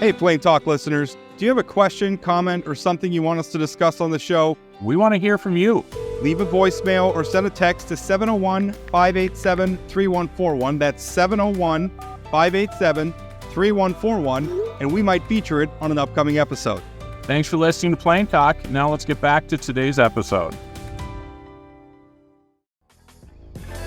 Hey, Plain Talk listeners, do you have a question, comment, or something you want us to discuss on the show? We want to hear from you. Leave a voicemail or send a text to 701-587-3141. That's 701-587-3141, and we might feature it on an upcoming episode. Thanks for listening to Plain Talk. Now let's get back to today's episode.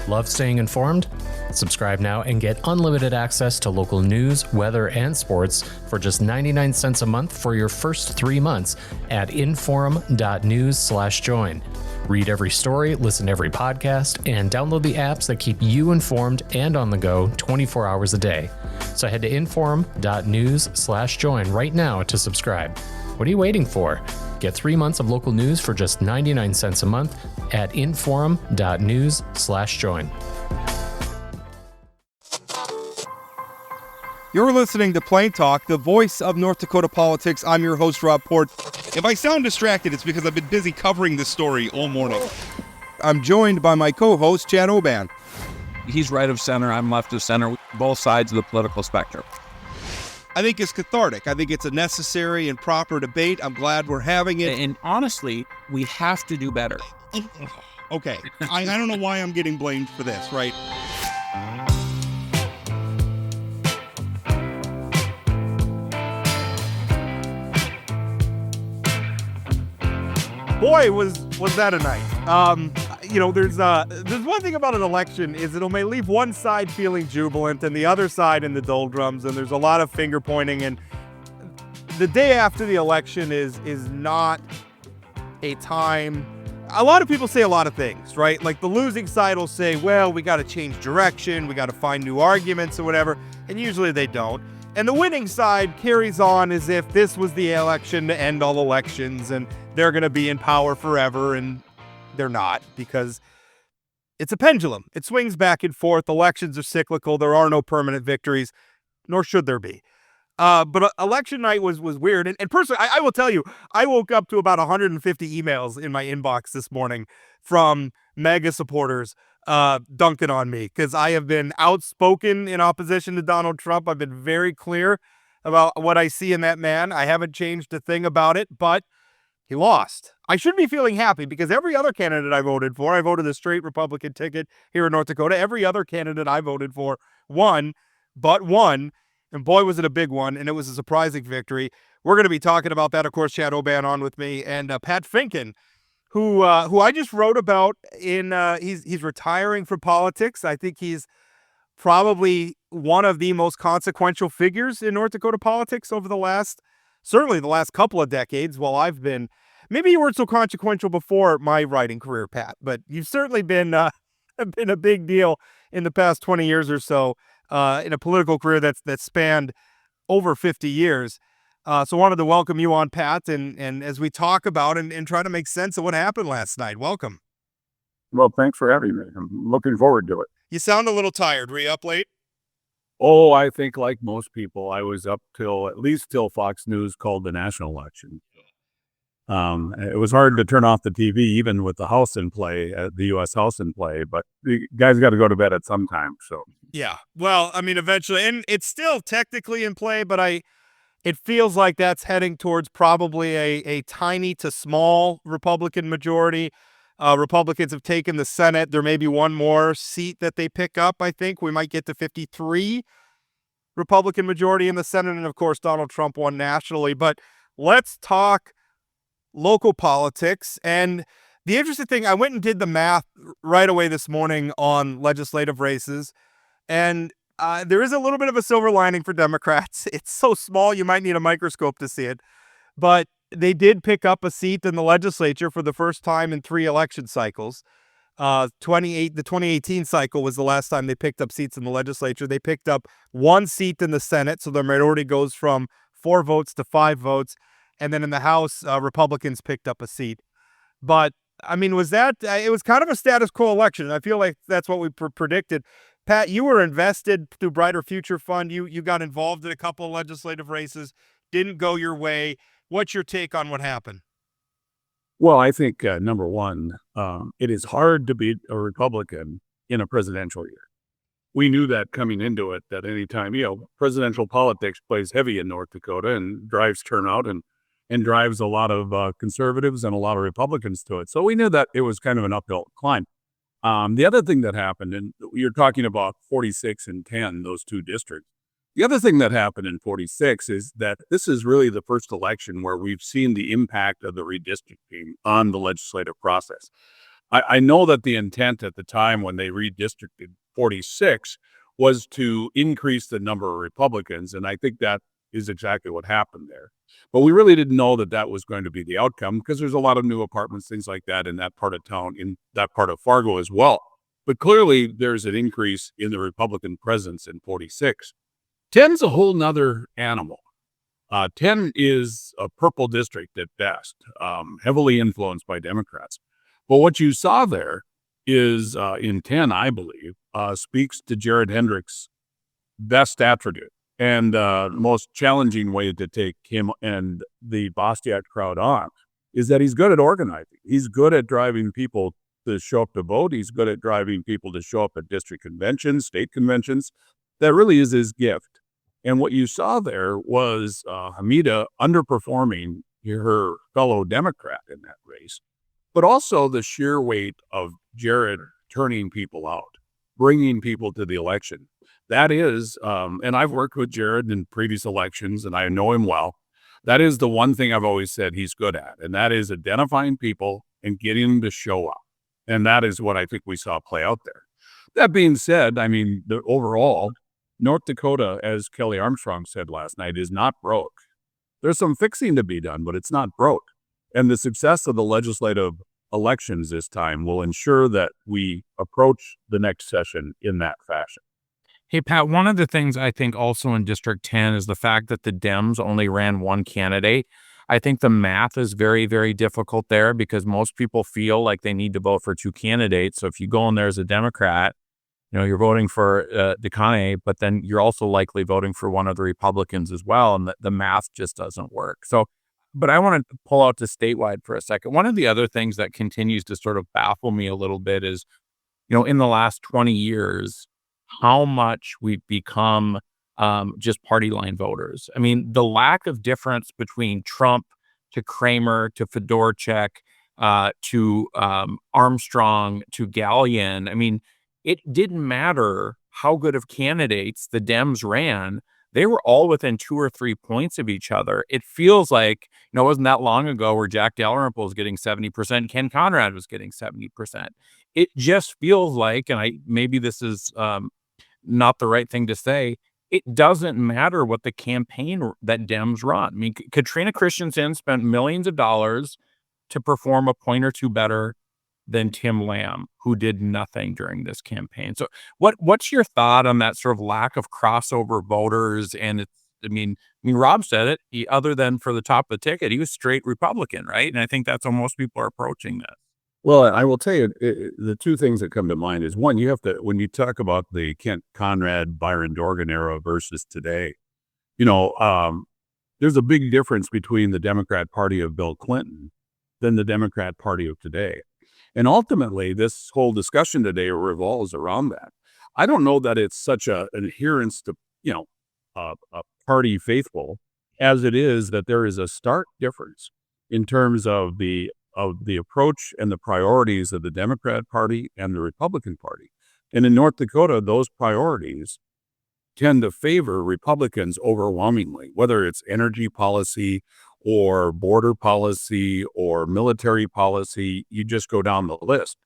Love staying informed? Subscribe now and get unlimited access to local news, weather, and sports for just 99 cents a month for your first 3 months at inforum.news/join. Read every story, listen to every podcast, and download the apps that keep you informed and on the go 24 hours a day. So head to inforum.news/join right now to subscribe. What are you waiting for? Get 3 months of local news for just 99 cents a month at inforum.news/join. You're listening to Plain Talk, the voice of North Dakota politics. I'm your host, Rob Port. If I sound distracted, it's because I've been busy covering this story all morning. I'm joined by my co-host, Chad Oban. He's right of center, I'm left of center, both sides of the political spectrum. I think it's cathartic. I think it's a necessary and proper debate. I'm glad we're having it. And honestly, we have to do better. Okay, I don't know why I'm getting blamed for this, right? Boy, was that a night. There's one thing about an election is it may leave one side feeling jubilant and the other side in the doldrums, and there's a lot of finger pointing. And the day after the election is not a time. A lot of people say a lot of things, right? Like the losing side will say, well, we got to change direction, we got to find new arguments or whatever, and usually they don't. And the winning side carries on as if this was the election to end all elections and they're going to be in power forever, and they're not, because it's a pendulum. It swings back and forth. Elections are cyclical. There are no permanent victories, nor should there be. But election night was weird. And personally, I will tell you, I woke up to about 150 emails in my inbox this morning from MAGA supporters dunking on me because I have been outspoken in opposition to Donald Trump. I've been very clear about what I see in that man. I haven't changed a thing about it, but he lost. I should be feeling happy because every other candidate I voted for, I voted a straight Republican ticket here in North Dakota. Every other candidate I voted for won, but won. And boy, was it a big one, and it was a surprising victory. We're going to be talking about that. Of course, Chad Oban on with me, and Pat Finken, who I just wrote about in, he's retiring from politics. I think he's probably one of the most consequential figures in North Dakota politics over certainly the last couple of decades while I've been. Maybe you weren't so consequential before my writing career, Pat, but you've certainly been a big deal in the past 20 years or so in a political career that spanned over 50 years. So wanted to welcome you on, Pat, and as we talk about and try to make sense of what happened last night. Welcome. Well, thanks for having me. I'm looking forward to it. You sound a little tired. Were you up late? Oh, I think like most people, I was up at least till Fox News called the national election. It was hard to turn off the TV, even with the House in play, the U.S. House in play, but the guys got to go to bed at some time. So yeah, well, I mean, eventually, and it's still technically in play, but it feels like that's heading towards probably a tiny to small Republican majority. Republicans have taken the Senate. There may be one more seat that they pick up. I think we might get to 53 Republican majority in the Senate. And of course, Donald Trump won nationally. But let's talk local politics. And the interesting thing, I went and did the math right away this morning on legislative races. And there is a little bit of a silver lining for Democrats. It's so small, you might need a microscope to see it. But they did pick up a seat in the legislature for the first time in 3 election cycles. The 2018 cycle was the last time they picked up seats in the legislature. They picked up 1 seat in the Senate, so their majority goes from 4 votes to 5 votes. And then in the House, Republicans picked up a seat. But, I mean, it was kind of a status quo election. I feel like that's what we predicted. Pat, you were invested through Brighter Future Fund. You got involved in a couple of legislative races, didn't go your way. What's your take on what happened? Well, I think, number one, it is hard to beat a Republican in a presidential year. we knew that coming into it, that anytime, presidential politics plays heavy in North Dakota and drives turnout and drives a lot of conservatives and a lot of Republicans to it. So we knew that it was kind of an uphill climb. The other thing that happened, and you're talking about 46 and 10, those two districts. The other thing that happened in 46 is that this is really the first election where we've seen the impact of the redistricting on the legislative process. I know that the intent at the time when they redistricted 46 was to increase the number of Republicans, and I think that is exactly what happened there. But we really didn't know that that was going to be the outcome because there's a lot of new apartments, things like that in that part of town, in that part of Fargo as well. But clearly there's an increase in the Republican presence in 46. 10's a whole nother animal. 10 is a purple district at best, heavily influenced by Democrats. But what you saw there is in 10, I believe, speaks to Jared Hendricks' best attribute and most challenging way to take him and the Bastiat crowd on is that he's good at organizing. He's good at driving people to show up to vote. He's good at driving people to show up at district conventions, state conventions. That really is his gift. And what you saw there was Hamida underperforming her fellow Democrat in that race, but also the sheer weight of Jared turning people out, bringing people to the election. That is, and I've worked with Jared in previous elections, and I know him well. That is the one thing I've always said he's good at, and that is identifying people and getting them to show up. And that is what I think we saw play out there. That being said, I mean, overall, North Dakota, as Kelly Armstrong said last night, is not broke. There's some fixing to be done, but it's not broke. And the success of the legislative elections this time will ensure that we approach the next session in that fashion. Hey, Pat, one of the things I think also in District 10 is the fact that the Dems only ran one candidate. I think the math is very, very difficult there because most people feel like they need to vote for two candidates. So if you go in there as a Democrat, you're voting for DeConne, but then you're also likely voting for one of the Republicans as well. And the math just doesn't work. So, but I want to pull out to statewide for a second. One of the other things that continues to sort of baffle me a little bit is, in the last 20 years, how much we've become just party line voters. I mean, the lack of difference between Trump to Kramer to Fedorchak to Armstrong to Gallion. I mean, it didn't matter how good of candidates the Dems ran. They were all within 2 or 3 points of each other. It feels like, it wasn't that long ago where Jack Dalrymple was getting 70%, Ken Conrad was getting 70%. It just feels like, and maybe this is not the right thing to say, it doesn't matter what the campaign that Dems run. I mean, Katrina Christensen spent millions of dollars to perform a point or two better than Tim Lamb, who did nothing during this campaign. So what's your thought on that sort of lack of crossover voters? And Rob said it, other than for the top of the ticket, he was straight Republican, right? And I think that's how most people are approaching this. Well, I will tell you, the two things that come to mind is one, you have to, when you talk about the Kent Conrad, Byron Dorgan era versus today, there's a big difference between the Democrat Party of Bill Clinton than the Democrat Party of today. And ultimately, this whole discussion today revolves around that. I don't know that it's such an adherence to, a party faithful as it is that there is a stark difference in terms of the approach and the priorities of the Democrat Party and the Republican Party. And in North Dakota, those priorities tend to favor Republicans overwhelmingly, whether it's energy policy or border policy or military policy, you just go down the list.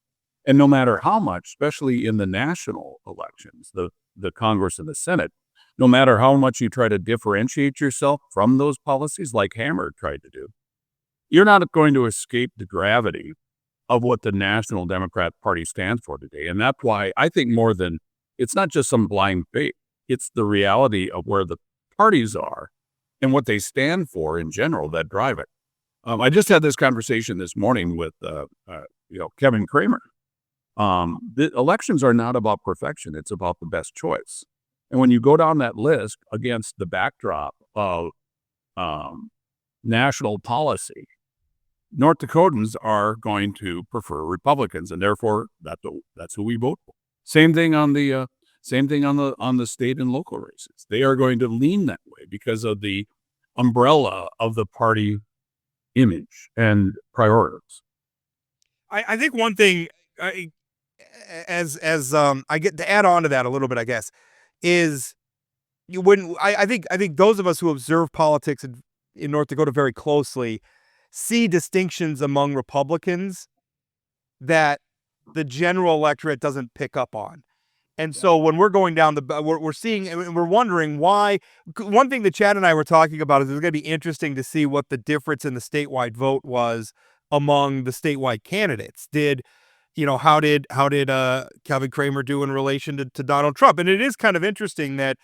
And no matter how much, especially in the national elections, the Congress and the Senate, no matter how much you try to differentiate yourself from those policies, like Hammer tried to do, you're not going to escape the gravity of what the National Democrat Party stands for today. And that's why I think it's not just some blind faith, it's the reality of where the parties are and what they stand for in general that drive it. I just had this conversation this morning with Kevin Kramer. The elections are not about perfection. It's about the best choice. And when you go down that list against the backdrop of national policy, North Dakotans are going to prefer Republicans, and therefore that's who we vote for. Same thing on the Same thing on the state and local races. They are going to lean that way because of the umbrella of the party image and priorities. I think one thing, as I get to add on to that a little bit, I guess, is you wouldn't. I think those of us who observe politics in North Dakota very closely see distinctions among Republicans that the general electorate doesn't pick up on. And so when we're going down we're seeing and we're wondering why. One thing that Chad and I were talking about is it's going to be interesting to see what the difference in the statewide vote was among the statewide candidates. How did Kevin Kramer do in relation to Donald Trump? And it is kind of interesting that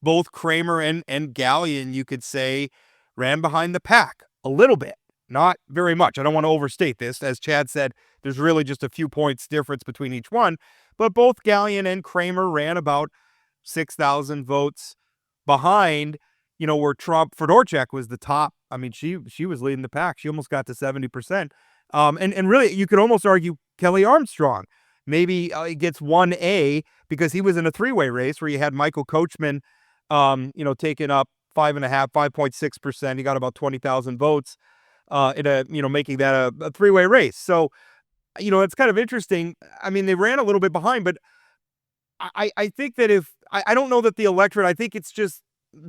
both Kramer and Gallion, you could say, ran behind the pack a little bit, not very much. I don't want to overstate this. As Chad said, there's really just a few points difference between each one. But both Gallion and Kramer ran about 6,000 votes behind, where Fedorchak was the top. I mean, she was leading the pack. She almost got to 70%. And really, you could almost argue Kelly Armstrong maybe gets 1A because he was in a three-way race where you had Michael Coachman, taking up 5.6%. He got about 20,000 votes making that a three-way race. So, it's kind of interesting. I mean, they ran a little bit behind, but I think that I don't know that the electorate, I think it's just,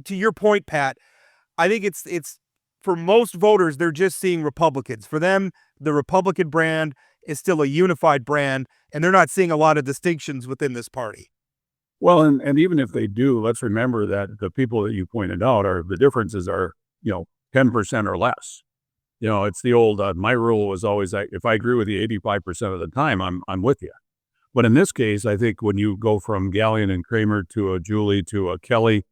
to your point, Pat, I think it's for most voters, they're just seeing Republicans. For them, the Republican brand is still a unified brand, and they're not seeing a lot of distinctions within this party. Well, and even if they do, let's remember that the people that you pointed out the differences are, 10% or less. It's the old, my rule was always, if I agree with you 85% of the time, I'm with you. But in this case, I think when you go from Gallion and Kramer to a Julie to a Kelly,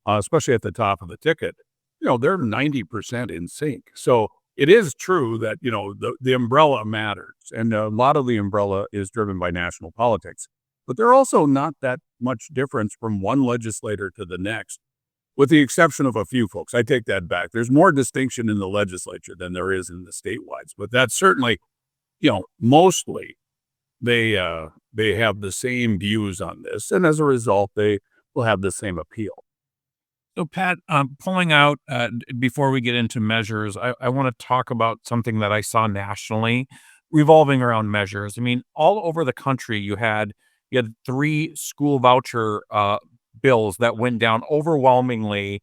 especially at the top of the ticket, they're 90% in sync. So it is true that, the umbrella matters. And a lot of the umbrella is driven by national politics. But they're also not that much difference from one legislator to the next, with the exception of a few folks. I take that back. There's more distinction in the legislature than there is in the statewide. But that's certainly, mostly they have the same views on this. And as a result, they will have the same appeal. So, Pat, pulling out, before we get into measures, I want to talk about something that I saw nationally revolving around measures. I mean, all over the country, you had 3 school voucher bills that went down overwhelmingly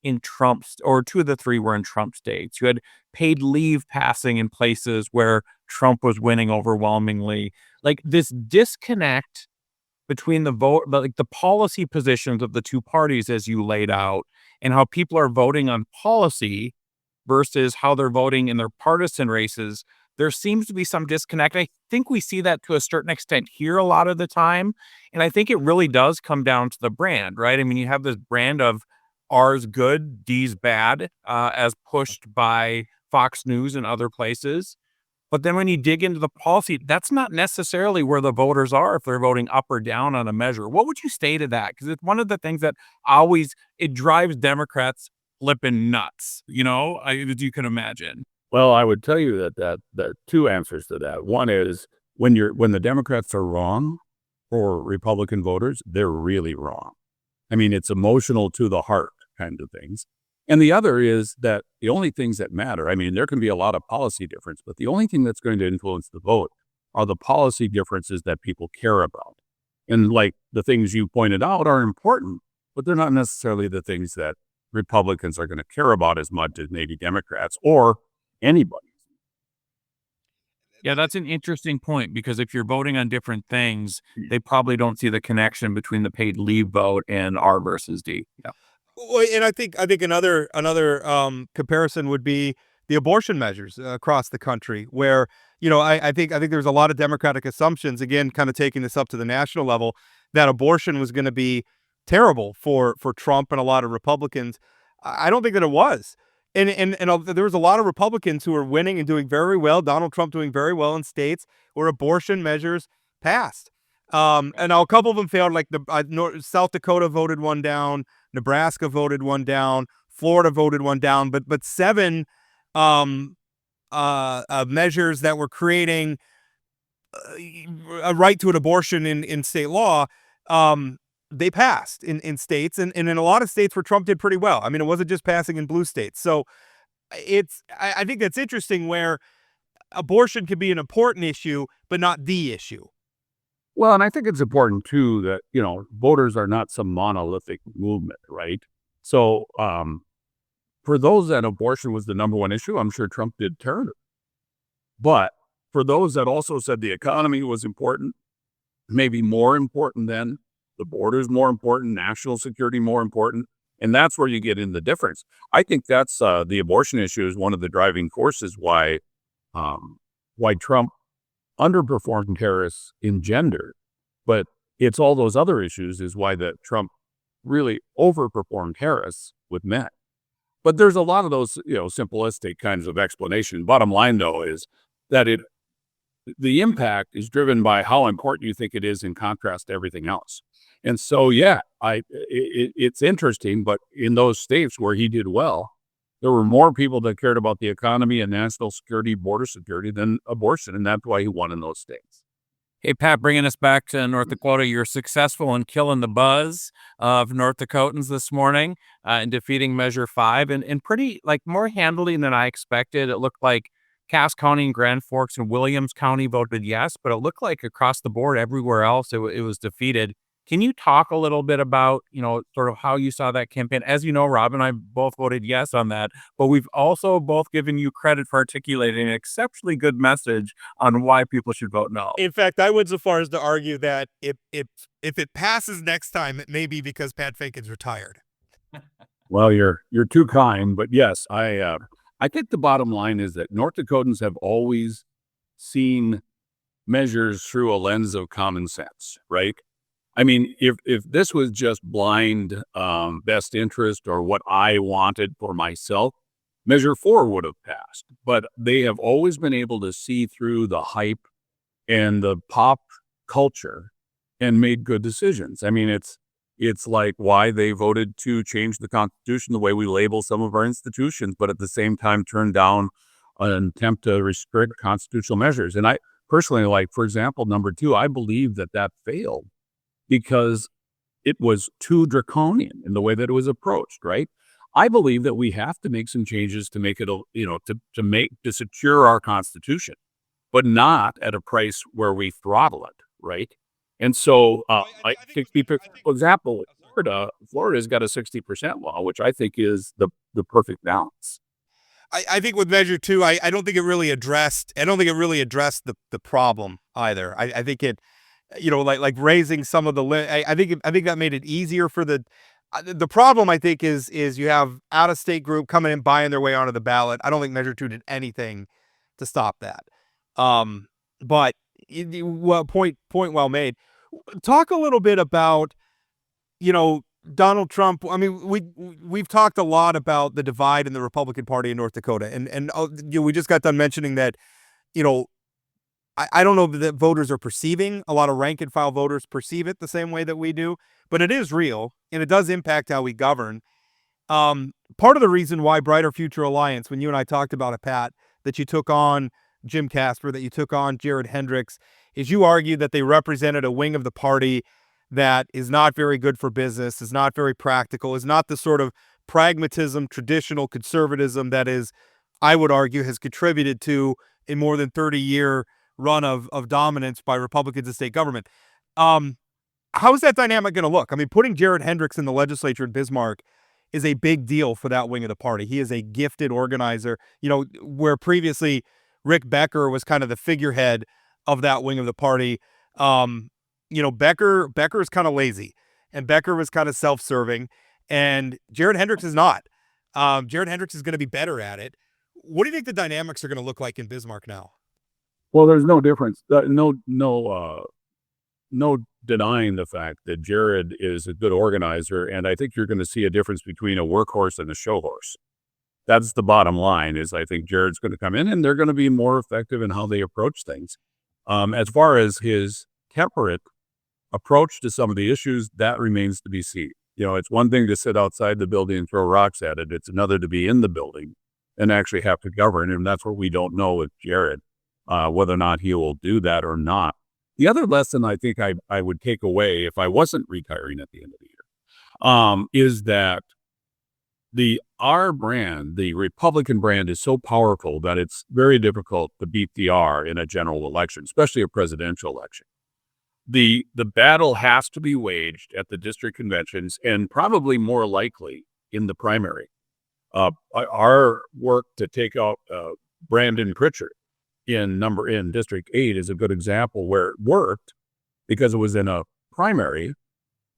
in Trump's, or 2 of the 3 were in Trump states. You had paid leave passing in places where Trump was winning overwhelmingly. Like, this disconnect between the vote, like the policy positions of the two parties as you laid out, and how people are voting on policy versus how they're voting in their partisan races. There seems to be some disconnect. I think we see that to a certain extent here a lot of the time. And I think it really does come down to the brand, right? I mean, you have this brand of R's good, D's bad, as pushed by Fox News and other places. But then when you dig into the policy, that's not necessarily where the voters are if they're voting up or down on a measure. What would you say to that? Because it's one of the things that it drives Democrats flipping nuts, as you can imagine. Well, I would tell you that 2 answers to that. One is when the Democrats are wrong for Republican voters, they're really wrong. I mean, it's emotional to the heart kind of things. And the other is that the only things that matter, I mean, there can be a lot of policy difference, but the only thing that's going to influence the vote are the policy differences that people care about. And like the things you pointed out are important, but they're not necessarily the things that Republicans are going to care about as much as maybe Democrats or anybody. Yeah, that's an interesting point, because if you're voting on different things, they probably don't see the connection between the paid leave vote and R versus D. Yeah. Well, and I think another comparison would be the abortion measures across the country, where I think there's a lot of Democratic assumptions, again, kind of taking this up to the national level, that abortion was going to be terrible for Trump and a lot of Republicans. I don't think that it was. And there was a lot of Republicans who were winning and doing very well. Donald Trump doing very well in states where abortion measures passed. And a couple of them failed, like South Dakota voted one down, Nebraska voted one down, Florida voted one down, but 7 measures that were creating a right to an abortion in state law they passed in states and in a lot of states where Trump did pretty well. I mean, it wasn't just passing in blue states. So I think that's interesting where abortion can be an important issue, but not the issue. Well, and I think it's important too that, voters are not some monolithic movement, right? So, for those that abortion was the number one issue, I'm sure Trump did turn it. But for those that also said the economy was important, maybe more important than the borders, more important, national security more important, and that's where you get in the difference. I think that's the abortion issue is one of the driving forces why Trump underperformed Harris in gender, but it's all those other issues is why that Trump really overperformed Harris with men. But there's a lot of those, simplistic kinds of explanation. Bottom line, though, is that the impact is driven by how important you think it is in contrast to everything else. And so, yeah, it's interesting, but in those states where he did well, there were more people that cared about the economy and national security, border security than abortion, and that's why he won in those states. Hey, Pat, bringing us back to North Dakota, you're successful in killing the buzz of North Dakotans this morning and defeating Measure 5 and pretty, more handily than I expected. It looked like Cass County and Grand Forks and Williams County voted yes, but it looked like across the board, everywhere else, it was defeated. Can you talk a little bit about, sort of how you saw that campaign? As you know, Rob and I both voted yes on that, but we've also both given you credit for articulating an exceptionally good message on why people should vote no. In fact, I went so far as to argue that if it passes next time, it may be because Pat Finken's retired. Well, you're too kind, but yes, I think the bottom line is that North Dakotans have always seen measures through a lens of common sense, right? I mean, if this was just blind best interest or what I wanted for myself, Measure 4 would have passed. But they have always been able to see through the hype and the pop culture and made good decisions. I mean, it's like why they voted to change the Constitution the way we label some of our institutions, but at the same time turned down an attempt to restrict constitutional measures. And I personally, for example, number 2, I believe that failed because it was too draconian in the way that it was approached, right? I believe that we have to make some changes to make it, to secure our Constitution, but not at a price where we throttle it, right? And so, I think, for example, Florida's got a 60% law, which I think is the perfect balance. I think with Measure 2, I don't think it really addressed. I don't think it really addressed the problem either. I think it, like raising some of the. I think that made it easier for the problem. I think is you have out of state group coming in buying their way onto the ballot. I don't think Measure 2 did anything to stop that. But point well made. Talk a little bit about, Donald Trump. I mean, we've talked a lot about the divide in the Republican Party in North Dakota, and we just got done mentioning that, I don't know that voters are perceiving. A lot of rank and file voters perceive it the same way that we do, but it is real and it does impact how we govern. Part of the reason why Brighter Future Alliance, when you and I talked about it, Pat, that you took on Jim Casper, that you took on Jared Hendricks, is you argued that they represented a wing of the party that is not very good for business, is not very practical, is not the sort of pragmatism, traditional conservatism that is, I would argue, has contributed to a more than 30-year run of dominance by Republicans in state government. How is that dynamic going to look? I mean, putting Jared Hendricks in the legislature in Bismarck is a big deal for that wing of the party. He is a gifted organizer, where previously Rick Becker was kind of the figurehead of that wing of the party. Becker is kind of lazy, and Becker was kind of self-serving, and Jared Hendricks is not. Jared Hendricks is going to be better at it. What do you think the dynamics are going to look like in Bismarck now? Well, there's no difference. No denying the fact that Jared is a good organizer, and I think you're going to see a difference between a workhorse and a show horse. That's the bottom line. Is I think Jared's going to come in, and they're going to be more effective in how they approach things. As far as his temperate approach to some of the issues, that remains to be seen. It's one thing to sit outside the building and throw rocks at it. It's another to be in the building and actually have to govern, and that's what we don't know with Jared. Whether or not he will do that or not. The other lesson I think I would take away if I wasn't retiring at the end of the year, is that our brand, the Republican brand, is so powerful that it's very difficult to beat the R in a general election, especially a presidential election. The battle has to be waged at the district conventions and probably more likely in the primary. Our work to take out Brandon Pritchard in District 8 is a good example where it worked because it was in a primary,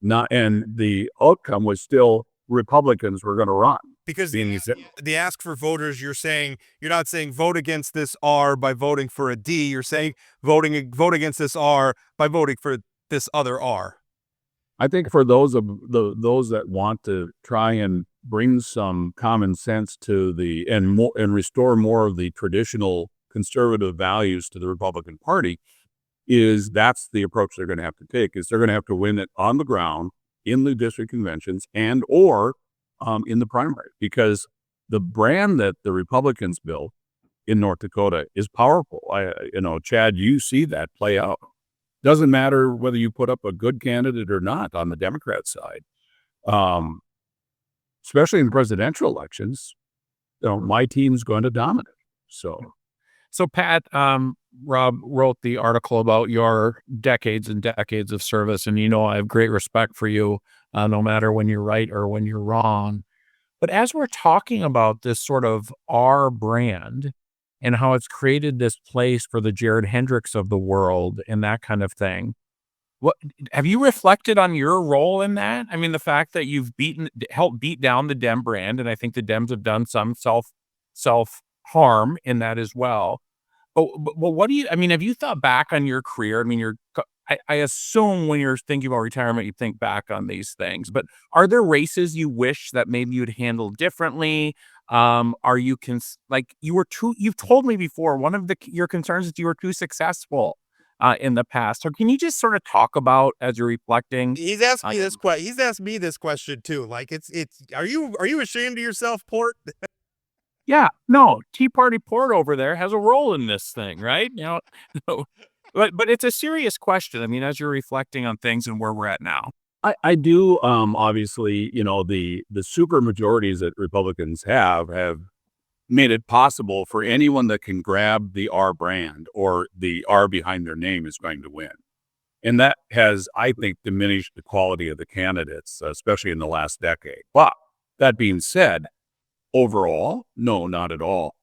and the outcome was still Republicans were going to run. Because the ask for voters, you're not saying vote against this R by voting for a D. You're saying vote against this R by voting for this other R. I think for those that want to try and bring some common sense to and restore more of the traditional conservative values to the Republican Party, that's the approach they're going to have to take. Is they're going to have to win it on the ground in the district conventions or in the primary, because the brand that the Republicans built in North Dakota is powerful. Chad, you see that play out. Doesn't matter whether you put up a good candidate or not on the Democrat side, especially in presidential elections. My team's going to dominate. So Pat, Rob wrote the article about your decades and decades of service, and I have great respect for you, no matter when you're right or when you're wrong. But as we're talking about this sort of R brand and how it's created this place for the Jared Hendricks of the world and that kind of thing, what have you reflected on your role in that? I mean, the fact that you've helped beat down the Dem brand, and I think the Dems have done some self harm in that as well. But what have you thought back on your career? I mean, I assume when you're thinking about retirement, you think back on these things, but are there races you wish that maybe you'd handle differently? Are you you've told me before, one of your concerns is you were too successful in the past. Or can you just sort of talk about, as you're reflecting? He's asked me this question. He's asked me this question too. Like are you ashamed of yourself, Port? Yeah, no, Tea Party Port over there has a role in this thing, right? But it's a serious question. I mean, as you're reflecting on things and where we're at now. I do, obviously, the super majorities that Republicans have made it possible for anyone that can grab the R brand or the R behind their name is going to win. And that has, I think, diminished the quality of the candidates, especially in the last decade. But that being said, overall, no, not at all.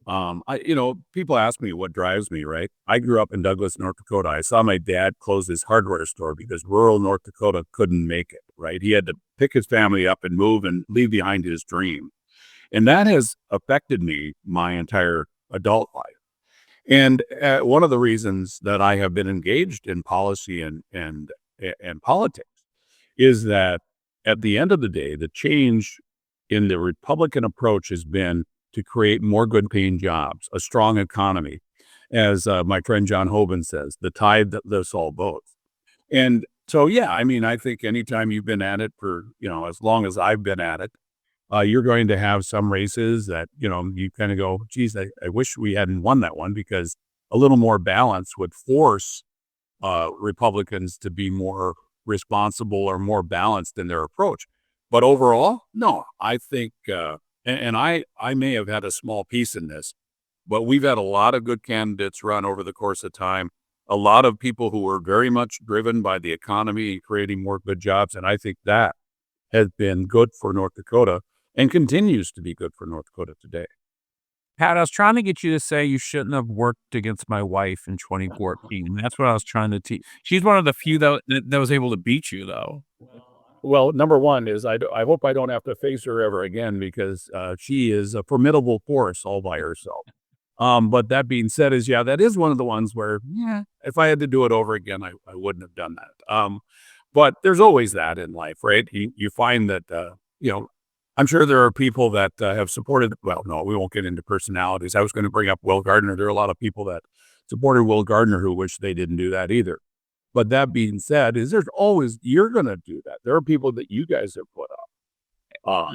People ask me what drives me, right? I grew up in Douglas, North Dakota. I saw my dad close his hardware store because rural North Dakota couldn't make it, right? He had to pick his family up and move and leave behind his dream. And that has affected me my entire adult life. And one of the reasons that I have been engaged in policy and politics is that at the end of the day, the change in the Republican approach has been to create more good-paying jobs, a strong economy, as my friend Chad Oban says, the tide that lifts all boats. And so, yeah, I mean, I think anytime you've been at it for, as long as I've been at it, you're going to have some races that, you kind of go, geez, I wish we hadn't won that one, because a little more balance would force Republicans to be more responsible or more balanced in their approach. But overall, no, I think, and I may have had a small piece in this, but we've had a lot of good candidates run over the course of time, a lot of people who were very much driven by the economy and creating more good jobs. And I think that has been good for North Dakota and continues to be good for North Dakota today. Pat, I was trying to get you to say you shouldn't have worked against my wife in 2014. That's what I was trying to teach. She's one of the few that was able to beat you, though. Well, number one is I hope I don't have to face her ever again, because she is a formidable force all by herself. But that being said, that is one of the ones where, if I had to do it over again, I wouldn't have done that. But there's always that in life, right? You find that, I'm sure there are people that have supported, well, no, we won't get into personalities. I was going to bring up Will Gardner. There are a lot of people that supported Will Gardner who wish they didn't do that either. But that being said, you're going to do that. There are people that you guys have put up.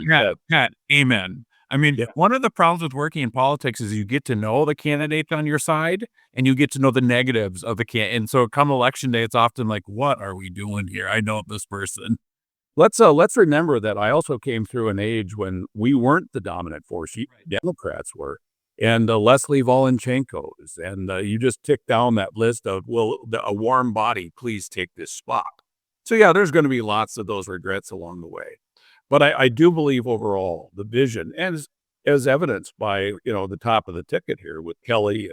Pat, amen. I mean, Yeah. one of the problems with working in politics is you get to know the candidate on your side and you get to know the negatives of the candidate. And so come election day, it's often like, what are we doing here? I know this person. Let's remember that I also came through an age when we weren't the dominant force. Democrats were, and Leslie Volonchenko's, and you just tick down that list of, will a warm body please take this spot? So yeah, there's going to be lots of those regrets along the way, but I do believe overall the vision, and as evidenced by the top of the ticket here with Kelly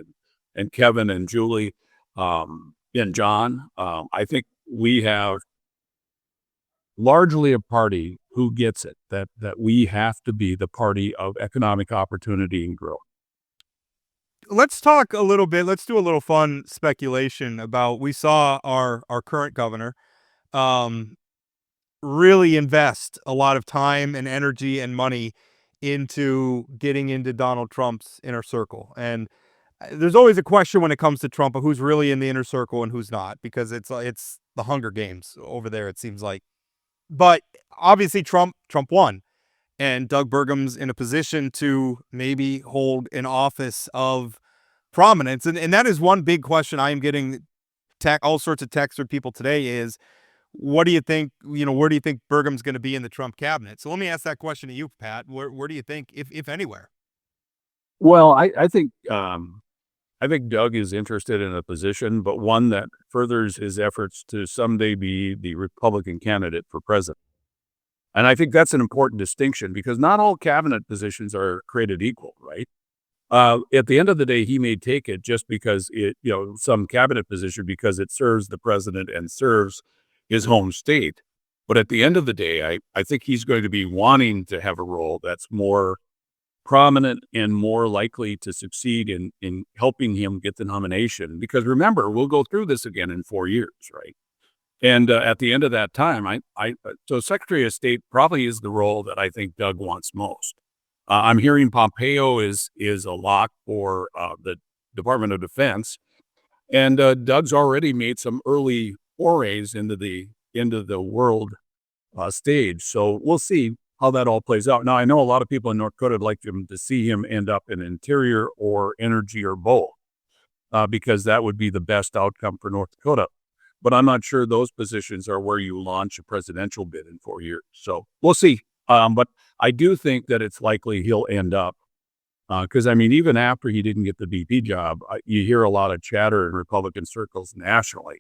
and Kevin and Julie and John, I think we have largely a party who gets it, that we have to be the party of economic opportunity and growth. Let's talk a little bit. Let's do a little fun speculation about. We saw our current governor um, really invest a lot of time and energy and money into getting into Donald Trump's inner circle. And there's always a question when it comes to Trump of who's really in the inner circle and who's not, because it's the Hunger Games over there, it seems like. But obviously Trump won, and Doug Burgum's in a position to maybe hold an office of prominence. And that is one big question I am getting all sorts of texts from people today is, what do you think, where do you think Burgum's going to be in the Trump cabinet? So let me ask that question to you, Pat. Where do you think, if anywhere? Well, I think Doug is interested in a position, but one that furthers his efforts to someday be the Republican candidate for president. And I think that's an important distinction because not all cabinet positions are created equal, right? At the end of the day, he may take it just because some cabinet position because it serves the president and serves his home state. But at the end of the day, I think he's going to be wanting to have a role that's more prominent and more likely to succeed in helping him get the nomination. Because remember, we'll go through this again in 4 years, right? And at the end of that time, so Secretary of State probably is the role that I think Doug wants most. I'm hearing Pompeo is a lock for the Department of Defense, and Doug's already made some early forays into the world stage. So we'll see how that all plays out. Now, I know a lot of people in North Dakota would like to see him end up in Interior or Energy or both, because that would be the best outcome for North Dakota. But I'm not sure those positions are where you launch a presidential bid in 4 years. So we'll see. But I do think that it's likely he'll end up, because even after he didn't get the VP job, you hear a lot of chatter in Republican circles nationally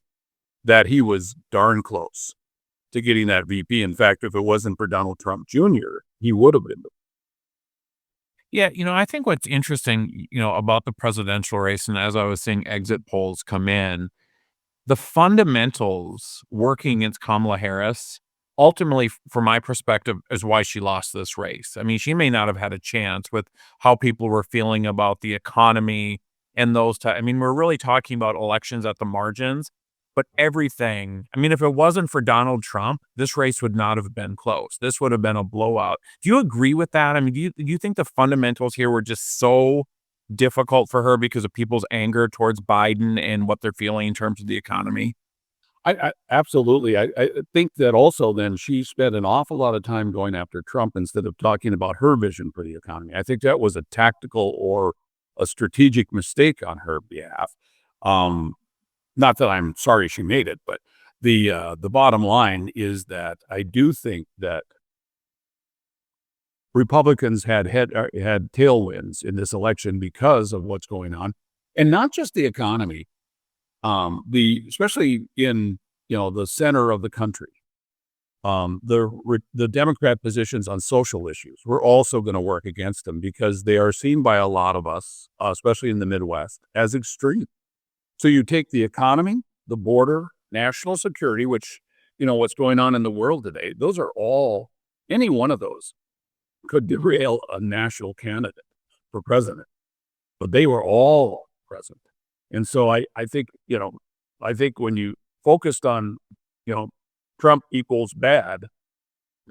that he was darn close to getting that VP. In fact, if it wasn't for Donald Trump Jr., he would have been. Yeah, I think what's interesting, about the presidential race, and as I was seeing exit polls come in, the fundamentals working against Kamala Harris, ultimately, from my perspective, is why she lost this race. I mean, she may not have had a chance with how people were feeling about the economy and those. We're really talking about elections at the margins, but everything. If it wasn't for Donald Trump, this race would not have been close. This would have been a blowout. Do you agree with that? Do you think the fundamentals here were just so difficult for her because of people's anger towards Biden and what they're feeling in terms of the economy? I absolutely. I think that also then she spent an awful lot of time going after Trump instead of talking about her vision for the economy. I think that was a tactical or a strategic mistake on her behalf. Not that I'm sorry she made it, but the bottom line is that I do think that Republicans had tailwinds in this election because of what's going on, and not just the economy. Especially in the center of the country, the Democrat positions on social issues were also going to work against them because they are seen by a lot of us, especially in the Midwest, as extreme. So you take the economy, the border, national security, which what's going on in the world today. Those are all, any one of those could derail a national candidate for president, but they were all present. And so I think when you focused on, Trump equals bad,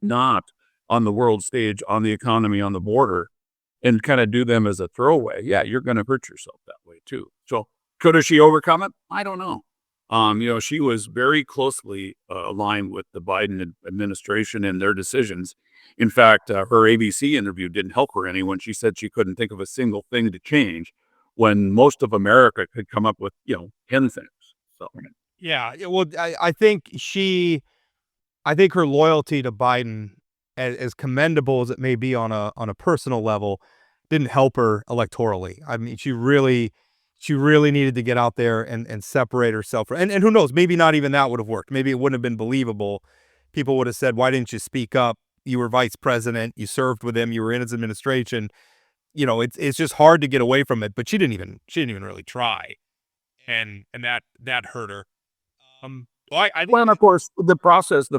not on the world stage, on the economy, on the border, and kind of do them as a throwaway, yeah, you're going to hurt yourself that way too. So could she overcome it? I don't know. She was very closely aligned with the Biden administration and their decisions. In fact, her ABC interview didn't help her any when she said she couldn't think of a single thing to change when most of America could come up with, 10 things. So, Yeah, well, I think her loyalty to Biden, as commendable as it may be on a personal level, didn't help her electorally. I mean, she really needed to get out there and separate herself. And who knows, maybe not even that would have worked. Maybe it wouldn't have been believable. People would have said, "Why didn't you speak up? You were vice president. You served with him. You were in his administration." It's just hard to get away from it. But she didn't even really try, and that hurt her. I think well, and of course, the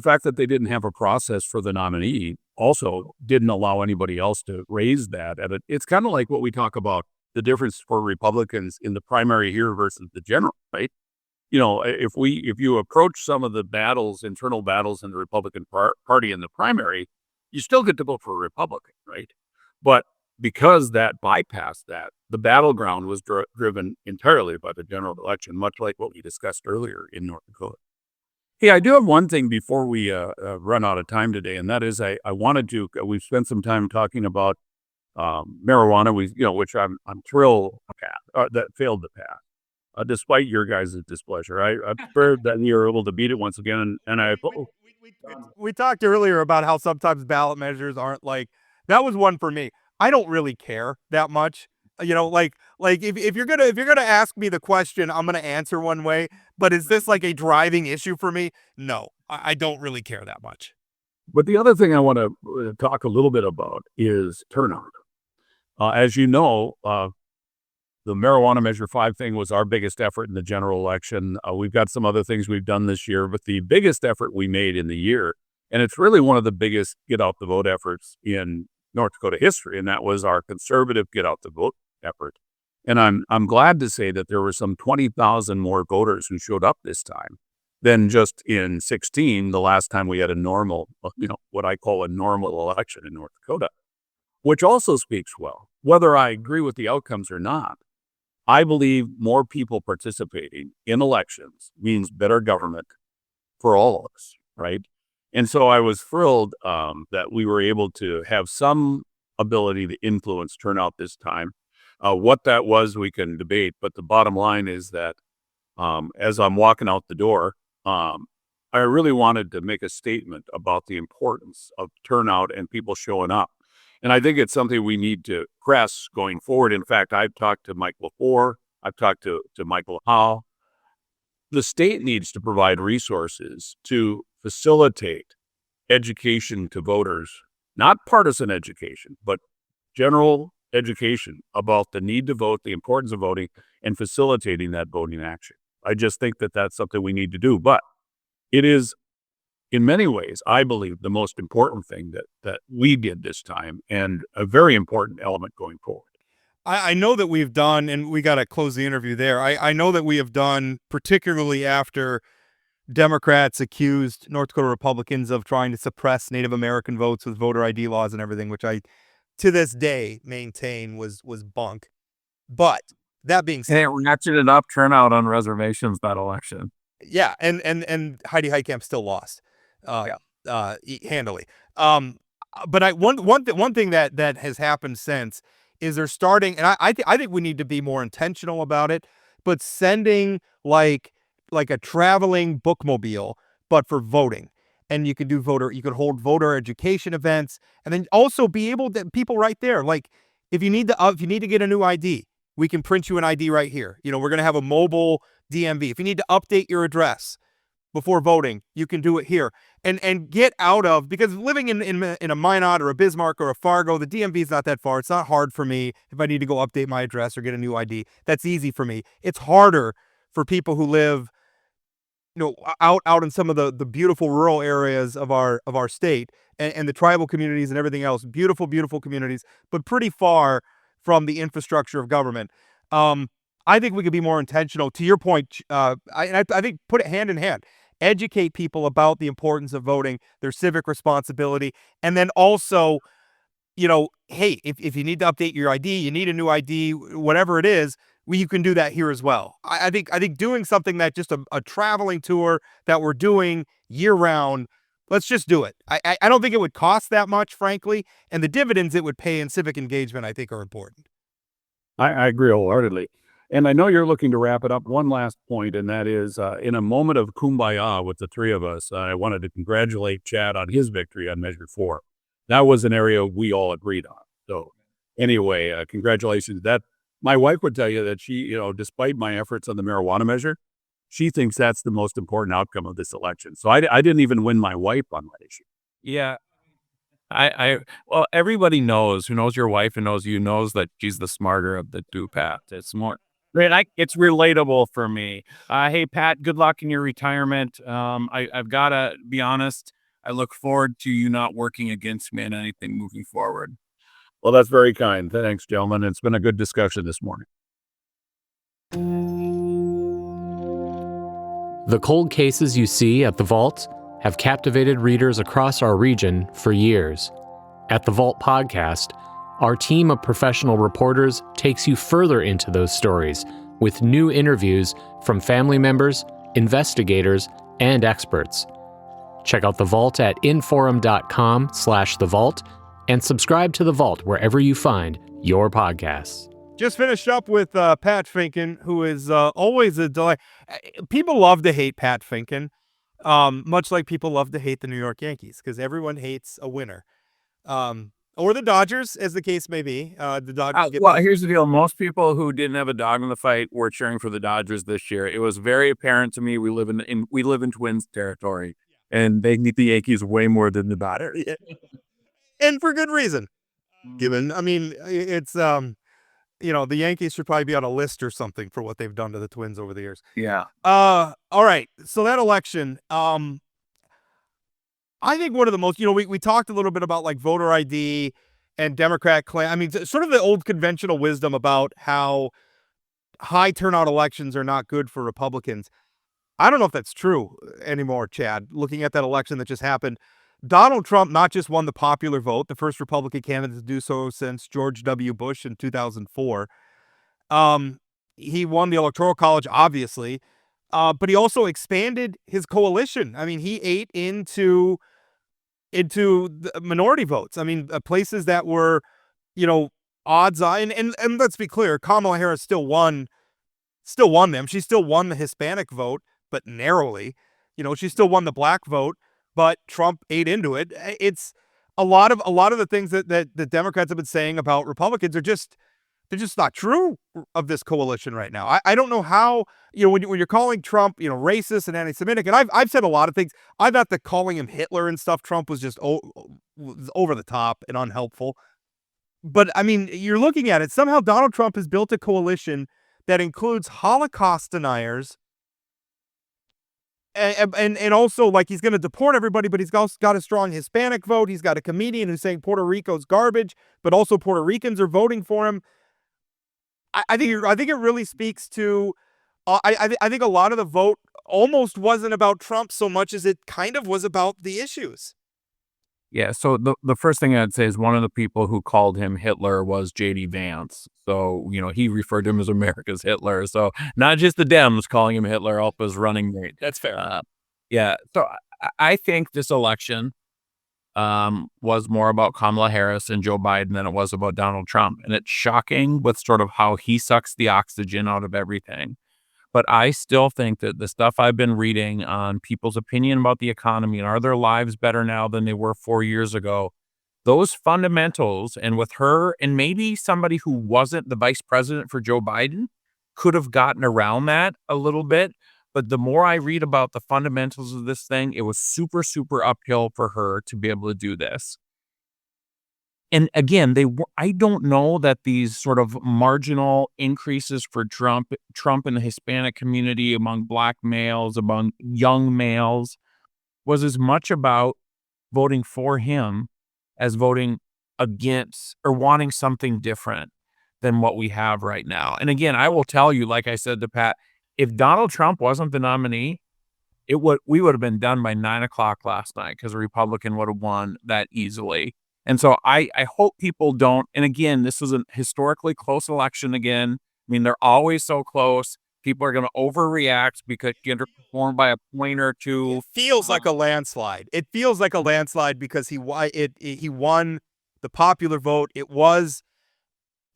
fact that they didn't have a process for the nominee also didn't allow anybody else to raise that. And it's kind of like what we talk about the difference for Republicans in the primary here versus the general, right? If you approach some of the internal battles in the Republican Party in the primary, you still get to vote for a Republican, right? But because that bypassed that, the battleground was driven entirely by the general election, much like what we discussed earlier in North Dakota. Hey, I do have one thing before we run out of time today, and that is I wanted to. We've spent some time talking about marijuana, which I'm thrilled that failed to pass, despite your guys' displeasure. I'm prepared that you're able to beat it once again, and we talked earlier about how sometimes ballot measures aren't like that was one for me. I don't really care that much. If you're gonna ask me the question, I'm gonna answer one way. But is this like a driving issue for me? No, I don't really care that much. But the other thing I want to talk a little bit about is turnout. As you know, the marijuana Measure 5 thing was our biggest effort in the general election. We've got some other things we've done this year, but the biggest effort we made in the year, and it's really one of the biggest get out the vote efforts in North Dakota history, and that was our conservative get out the vote effort. And I'm glad to say that there were some 20,000 more voters who showed up this time than just in 16, the last time we had a normal, what I call a normal election in North Dakota, which also speaks well. Whether I agree with the outcomes or not, I believe more people participating in elections means better government for all of us, right? And so I was thrilled that we were able to have some ability to influence turnout this time. What that was, we can debate, but the bottom line is that as I'm walking out the door, I really wanted to make a statement about the importance of turnout and people showing up. And I think it's something we need to press going forward. In fact, I've talked to Mike before. I've talked to Michael Howe. The state needs to provide resources to facilitate education to voters, not partisan education, but general education about the need to vote, the importance of voting, and facilitating that voting action. I just think that that's something we need to do. But it is, in many ways, I believe, the most important thing that we did this time and a very important element going forward. I know that we've done, and we got to close the interview there. I know that we have done, particularly after Democrats accused North Dakota Republicans of trying to suppress Native American votes with voter ID laws and everything, which I, to this day, maintain was bunk. But that being said, Hey, we ratcheted up turnout on reservations that election. yeah, and Heidi Heitkamp still lost, handily. But one thing that has happened since is they're starting, and I think we need to be more intentional about it. But sending like a traveling bookmobile, but for voting. And you could hold voter education events, and then also be able to people right there. Like if you need to get a new ID, we can print you an ID right here. We're going to have a mobile DMV. If you need to update your address before voting, you can do it here. And get out of, because living in a Minot or a Bismarck or a Fargo, the DMV is not that far. It's not hard for me if I need to go update my address or get a new ID. That's easy for me. It's harder for people who live out in some of the beautiful rural areas of our state and the tribal communities and everything else. Beautiful, beautiful communities, but pretty far from the infrastructure of government. I think we could be more intentional. To your point, I think put it hand in hand. Educate people about the importance of voting, their civic responsibility, and then also, hey, if you need to update your ID, you need a new ID, whatever it is, you can do that here as well. I think doing something that just a traveling tour that we're doing year round Let's just do it. I don't think it would cost that much, frankly, and the dividends it would pay in civic engagement, I think, are important. I agree wholeheartedly. And I know you're looking to wrap it up. One last point, and that is in a moment of kumbaya with the three of us, I wanted to congratulate Chad on his victory on Measure 4. That was an area we all agreed on. So anyway, congratulations. That my wife would tell you that she, despite my efforts on the marijuana measure, she thinks that's the most important outcome of this election. So I didn't even win my wife on that issue. Yeah. Well, everybody knows who knows your wife and knows you knows that she's the smarter of the two, Pat. It's more, it's relatable for me. Hey, Pat, good luck in your retirement. I've got to be honest. I look forward to you not working against me in anything moving forward. Well, that's very kind. Thanks, gentlemen. It's been a good discussion this morning. The cold cases you see at the Vault have captivated readers across our region for years. At the Vault podcast, our team of professional reporters takes you further into those stories with new interviews from family members, investigators, and experts. Check out The Vault at inforum.com/The Vault and subscribe to The Vault wherever you find your podcasts. Just finished up with Pat Finken, who is always a delight. People love to hate Pat Finken, much like people love to hate the New York Yankees, because everyone hates a winner. Or the Dodgers, as the case may be. The Dodgers. Well, here's the deal. Most people who didn't have a dog in the fight were cheering for the Dodgers this year. It was very apparent to me. We live in Twins territory, and they need the Yankees way more than the Dodgers. And for good reason. It's the Yankees should probably be on a list or something for what they've done to the Twins over the years. Yeah. All right. So that election, I think one of the most, we talked a little bit about like voter ID and Democrat claim. I mean, sort of the old conventional wisdom about how high turnout elections are not good for Republicans. I don't know if that's true anymore, Chad. Looking at that election that just happened, Donald Trump not just won the popular vote, the first Republican candidate to do so since George W. Bush in 2004. He won the Electoral College, obviously, but he also expanded his coalition. I mean, he ate into the minority votes. I mean, places that were, odds on, and let's be clear, Kamala Harris still won them. She still won the Hispanic vote, but narrowly. She still won the black vote, but Trump ate into it. It's a lot of the things that the Democrats have been saying about Republicans they're just not true of this coalition right now. I don't know how, when you're calling Trump, racist and anti-Semitic, and I've said a lot of things. I thought that calling him Hitler and stuff, Trump was just over the top and unhelpful. But I mean, you're looking at it. Somehow Donald Trump has built a coalition that includes Holocaust deniers, and also like he's going to deport everybody, but he's also got a strong Hispanic vote. He's got a comedian who's saying Puerto Rico's garbage, but also Puerto Ricans are voting for him. I think it really speaks to. I think a lot of the vote almost wasn't about Trump so much as it kind of was about the issues. Yeah, so the first thing I'd say is one of the people who called him Hitler was J.D. Vance. So, he referred to him as America's Hitler. So not just the Dems calling him Hitler, also his running mate. That's fair. Yeah, so I think this election was more about Kamala Harris and Joe Biden than it was about Donald Trump. And it's shocking with sort of how he sucks the oxygen out of everything. But I still think that the stuff I've been reading on people's opinion about the economy and are their lives better now than they were 4 years ago, those fundamentals, and with her and maybe somebody who wasn't the vice president for Joe Biden could have gotten around that a little bit. But the more I read about the fundamentals of this thing, it was super, super uphill for her to be able to do this. And again, I don't know that these sort of marginal increases for Trump in the Hispanic community, among black males, among young males, was as much about voting for him as voting against or wanting something different than what we have right now. And again, I will tell you, like I said to Pat, if Donald Trump wasn't the nominee, we would have been done by 9:00 last night because a Republican would have won that easily. And so I hope people don't. And again, this was a historically close election again. I mean, they're always so close. people are going to overreact because she underperformed by a point or two. It feels like a landslide. It feels like a landslide because he won the popular vote. It was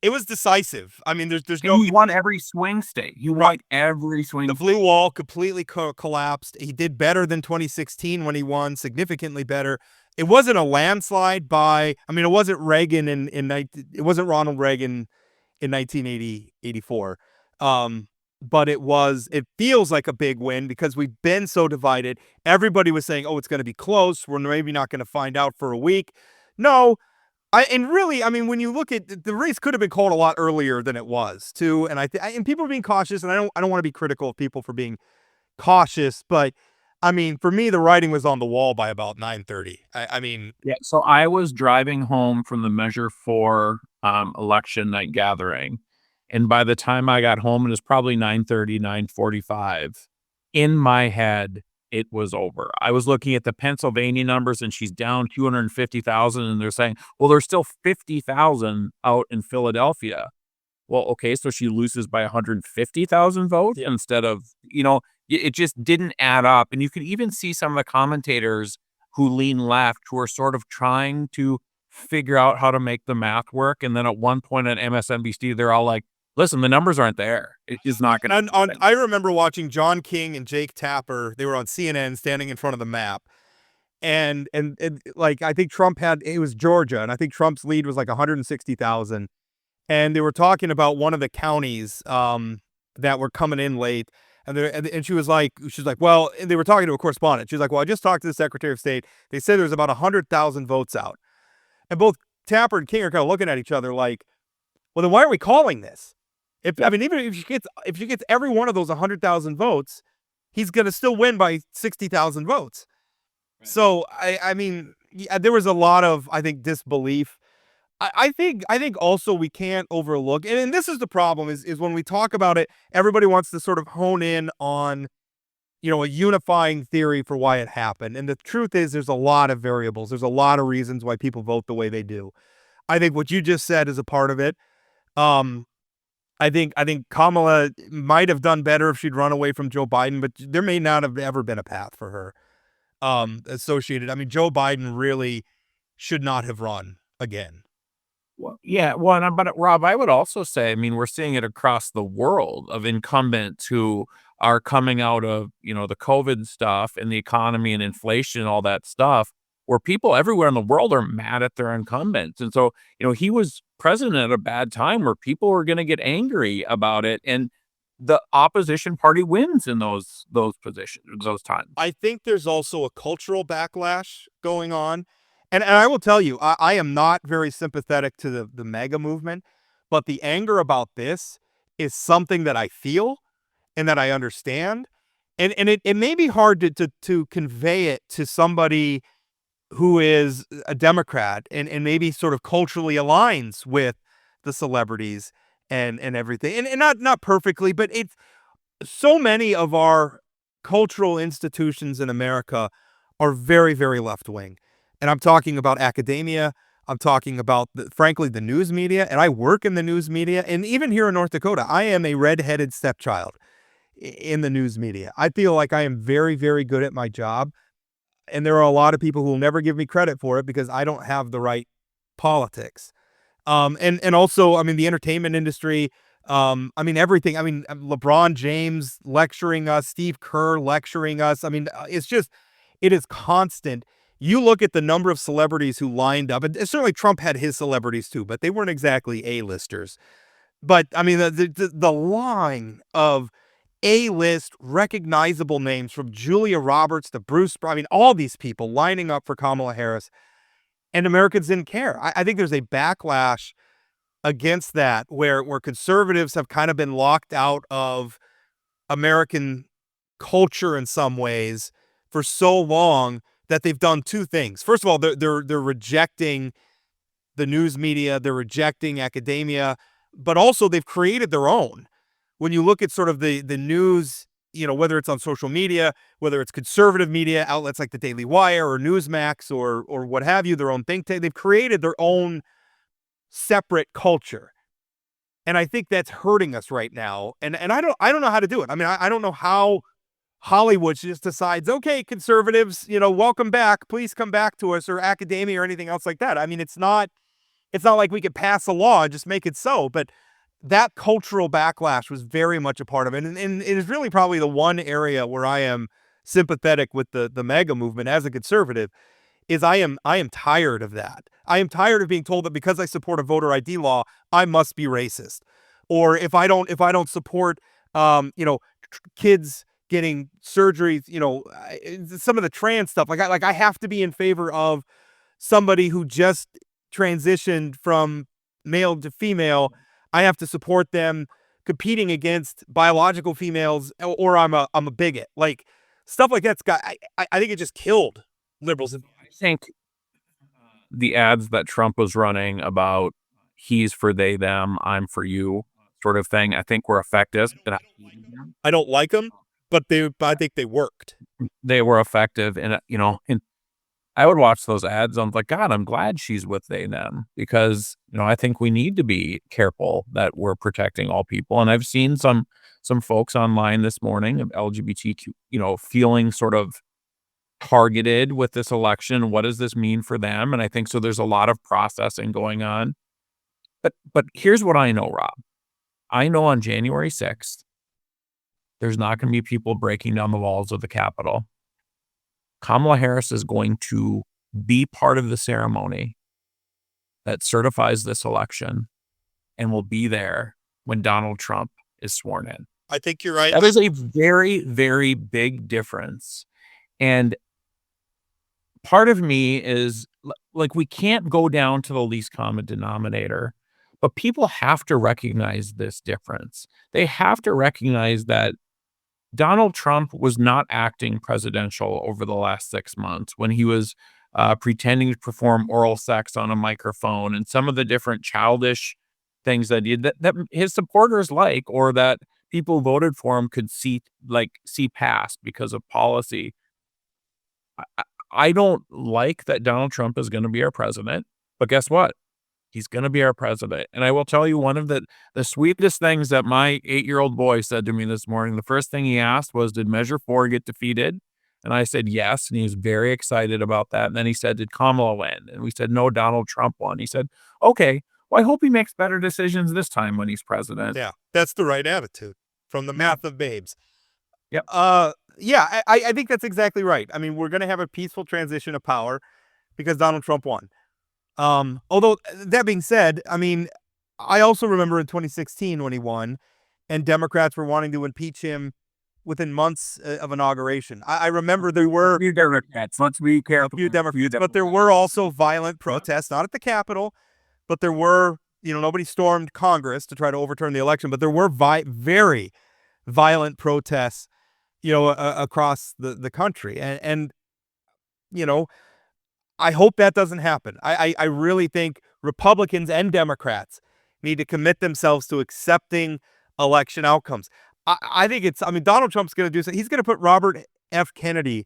decisive. I mean, there's no. He won every swing state. He won every swing. The blue wall completely collapsed. He did better than 2016 when he won, significantly better. It wasn't a landslide by. I mean, it wasn't Reagan it wasn't Ronald Reagan in 1984. But it feels like a big win because we've been so divided. Everybody was saying, oh, it's going to be close. We're maybe not going to find out for a week. No. I mean, when you look at the race could have been called a lot earlier than it was too. And and people are being cautious, and I don't want to be critical of people for being cautious, but I mean, for me, the writing was on the wall by about 9:30. I mean, yeah. So I was driving home from the Measure 4 election night gathering. And by the time I got home, it was probably 9:30, 9:45. In my head, it was over. I was looking at the Pennsylvania numbers, and she's down 250,000, and they're saying, well, there's still 50,000 out in Philadelphia. Well, okay, so she loses by 150,000 votes instead of, it just didn't add up. And you can even see some of the commentators who lean left who are sort of trying to figure out how to make the math work. And then at one point on MSNBC, they're all like, listen, the numbers aren't there. It is not going to. I remember watching John King and Jake Tapper. They were on CNN standing in front of the map. And like, I think it was Georgia. And I think Trump's lead was like 160,000. And they were talking about one of the counties that were coming in late. And she's like, well, and they were talking to a correspondent. She's like, well, I just talked to the Secretary of State. They said there's about 100,000 votes out. And both Tapper and King are kind of looking at each other like, well, then why are we calling this? Even if she gets every one of those 100,000 votes, he's going to still win by 60,000 votes. Right. So I mean, there was a lot of, I think, disbelief. I think also we can't overlook, and this is the problem is when we talk about it, everybody wants to sort of hone in on, a unifying theory for why it happened. And the truth is there's a lot of variables. There's a lot of reasons why people vote the way they do. I think what you just said is a part of it. I think Kamala might have done better if she'd run away from Joe Biden, but there may not have ever been a path for her associated. I mean, Joe Biden really should not have run again. Well, yeah. Well, but Rob, I would also say, I mean, we're seeing it across the world of incumbents who are coming out of, the COVID stuff and the economy and inflation and all that stuff, where people everywhere in the world are mad at their incumbents. And so, he was president at a bad time where people were going to get angry about it. And the opposition party wins in those positions, those times. I think there's also a cultural backlash going on. And I will tell you, I am not very sympathetic to the MAGA movement, but the anger about this is something that I feel and that I understand. And it may be hard to convey it to somebody who is a Democrat and maybe sort of culturally aligns with the celebrities and everything. And not perfectly, but it's so many of our cultural institutions in America are very, very left-wing. And I'm talking about academia. I'm talking about, frankly, the news media. And I work in the news media. And even here in North Dakota, I am a redheaded stepchild in the news media. I feel like I am very, very good at my job. And there are a lot of people who will never give me credit for it because I don't have the right politics. And also, I mean, the entertainment industry, I mean, everything. I mean, LeBron James lecturing us, Steve Kerr lecturing us. I mean, it is constant. You look at the number of celebrities who lined up, and certainly Trump had his celebrities too, but they weren't exactly A-listers. But I mean, the line of A-list recognizable names from Julia Roberts to Bruce, I mean, all these people lining up for Kamala Harris, and Americans didn't care. I think there's a backlash against that where conservatives have kind of been locked out of American culture in some ways for so long that they've done two things. First of all, they're rejecting the news media, they're rejecting academia, but also they've created their own. When you look at sort of the news, whether it's on social media, whether it's conservative media outlets like the Daily Wire or Newsmax or what have you, their own think tank, they've created their own separate culture. And I think that's hurting us right now. And I don't know how to do it. I mean, I don't know how Hollywood just decides, okay, conservatives, welcome back. Please come back to us, or academia or anything else like that. I mean, it's not like we could pass a law and just make it so, but that cultural backlash was very much a part of it. And it is really probably the one area where I am sympathetic with the MAGA movement as a conservative, is I am tired of that. I am tired of being told that because I support a voter ID law, I must be racist. Or if I don't support, kids getting surgeries, some of the trans stuff, I have to be in favor of somebody who just transitioned from male to female. I have to support them competing against biological females, or I'm a bigot. Like, stuff like that's got, I think it just killed liberals. I think the ads that Trump was running about he's for they, them, I'm for you sort of thing, I think were effective. I don't like them, but I think they worked. They were effective. And, and I would watch those ads. I'm like, God, I'm glad she's with they, them, because, I think we need to be careful that we're protecting all people. And I've seen some folks online this morning of LGBTQ, feeling sort of targeted with this election. What does this mean for them? And I think so there's a lot of processing going on. But here's what I know, Rob. I know on January 6th, there's not going to be people breaking down the walls of the Capitol. Kamala Harris is going to be part of the ceremony that certifies this election and will be there when Donald Trump is sworn in. I think you're right. That is a very, very big difference. And part of me is like, we can't go down to the least common denominator, but people have to recognize this difference. They have to recognize that Donald Trump was not acting presidential over the last 6 months when he was pretending to perform oral sex on a microphone and some of the different childish things that he did that his supporters or that people who voted for him could see past because of policy. I don't like that Donald Trump is going to be our president, but guess what? He's going to be our president. And I will tell you, one of the sweetest things that my 8-year-old boy said to me this morning, the first thing he asked was, did Measure 4 get defeated? And I said, yes. And he was very excited about that. And then he said, did Kamala win? And we said, no, Donald Trump won. He said, okay, well, I hope he makes better decisions this time when he's president. Yeah, that's the right attitude from the math of babes. Yep. Yeah, I think that's exactly right. I mean, we're going to have a peaceful transition of power because Donald Trump won. Although that being said, I mean, I also remember in 2016 when he won and Democrats were wanting to impeach him within months of inauguration. I remember there were a few Democrats. Let's be careful. But there were also violent protests, not at the Capitol, but there were, nobody stormed Congress to try to overturn the election, but there were very violent protests, across the country. And I hope that doesn't happen. I really think Republicans and Democrats need to commit themselves to accepting election outcomes. I think Donald Trump's going to do something. He's going to put Robert F. Kennedy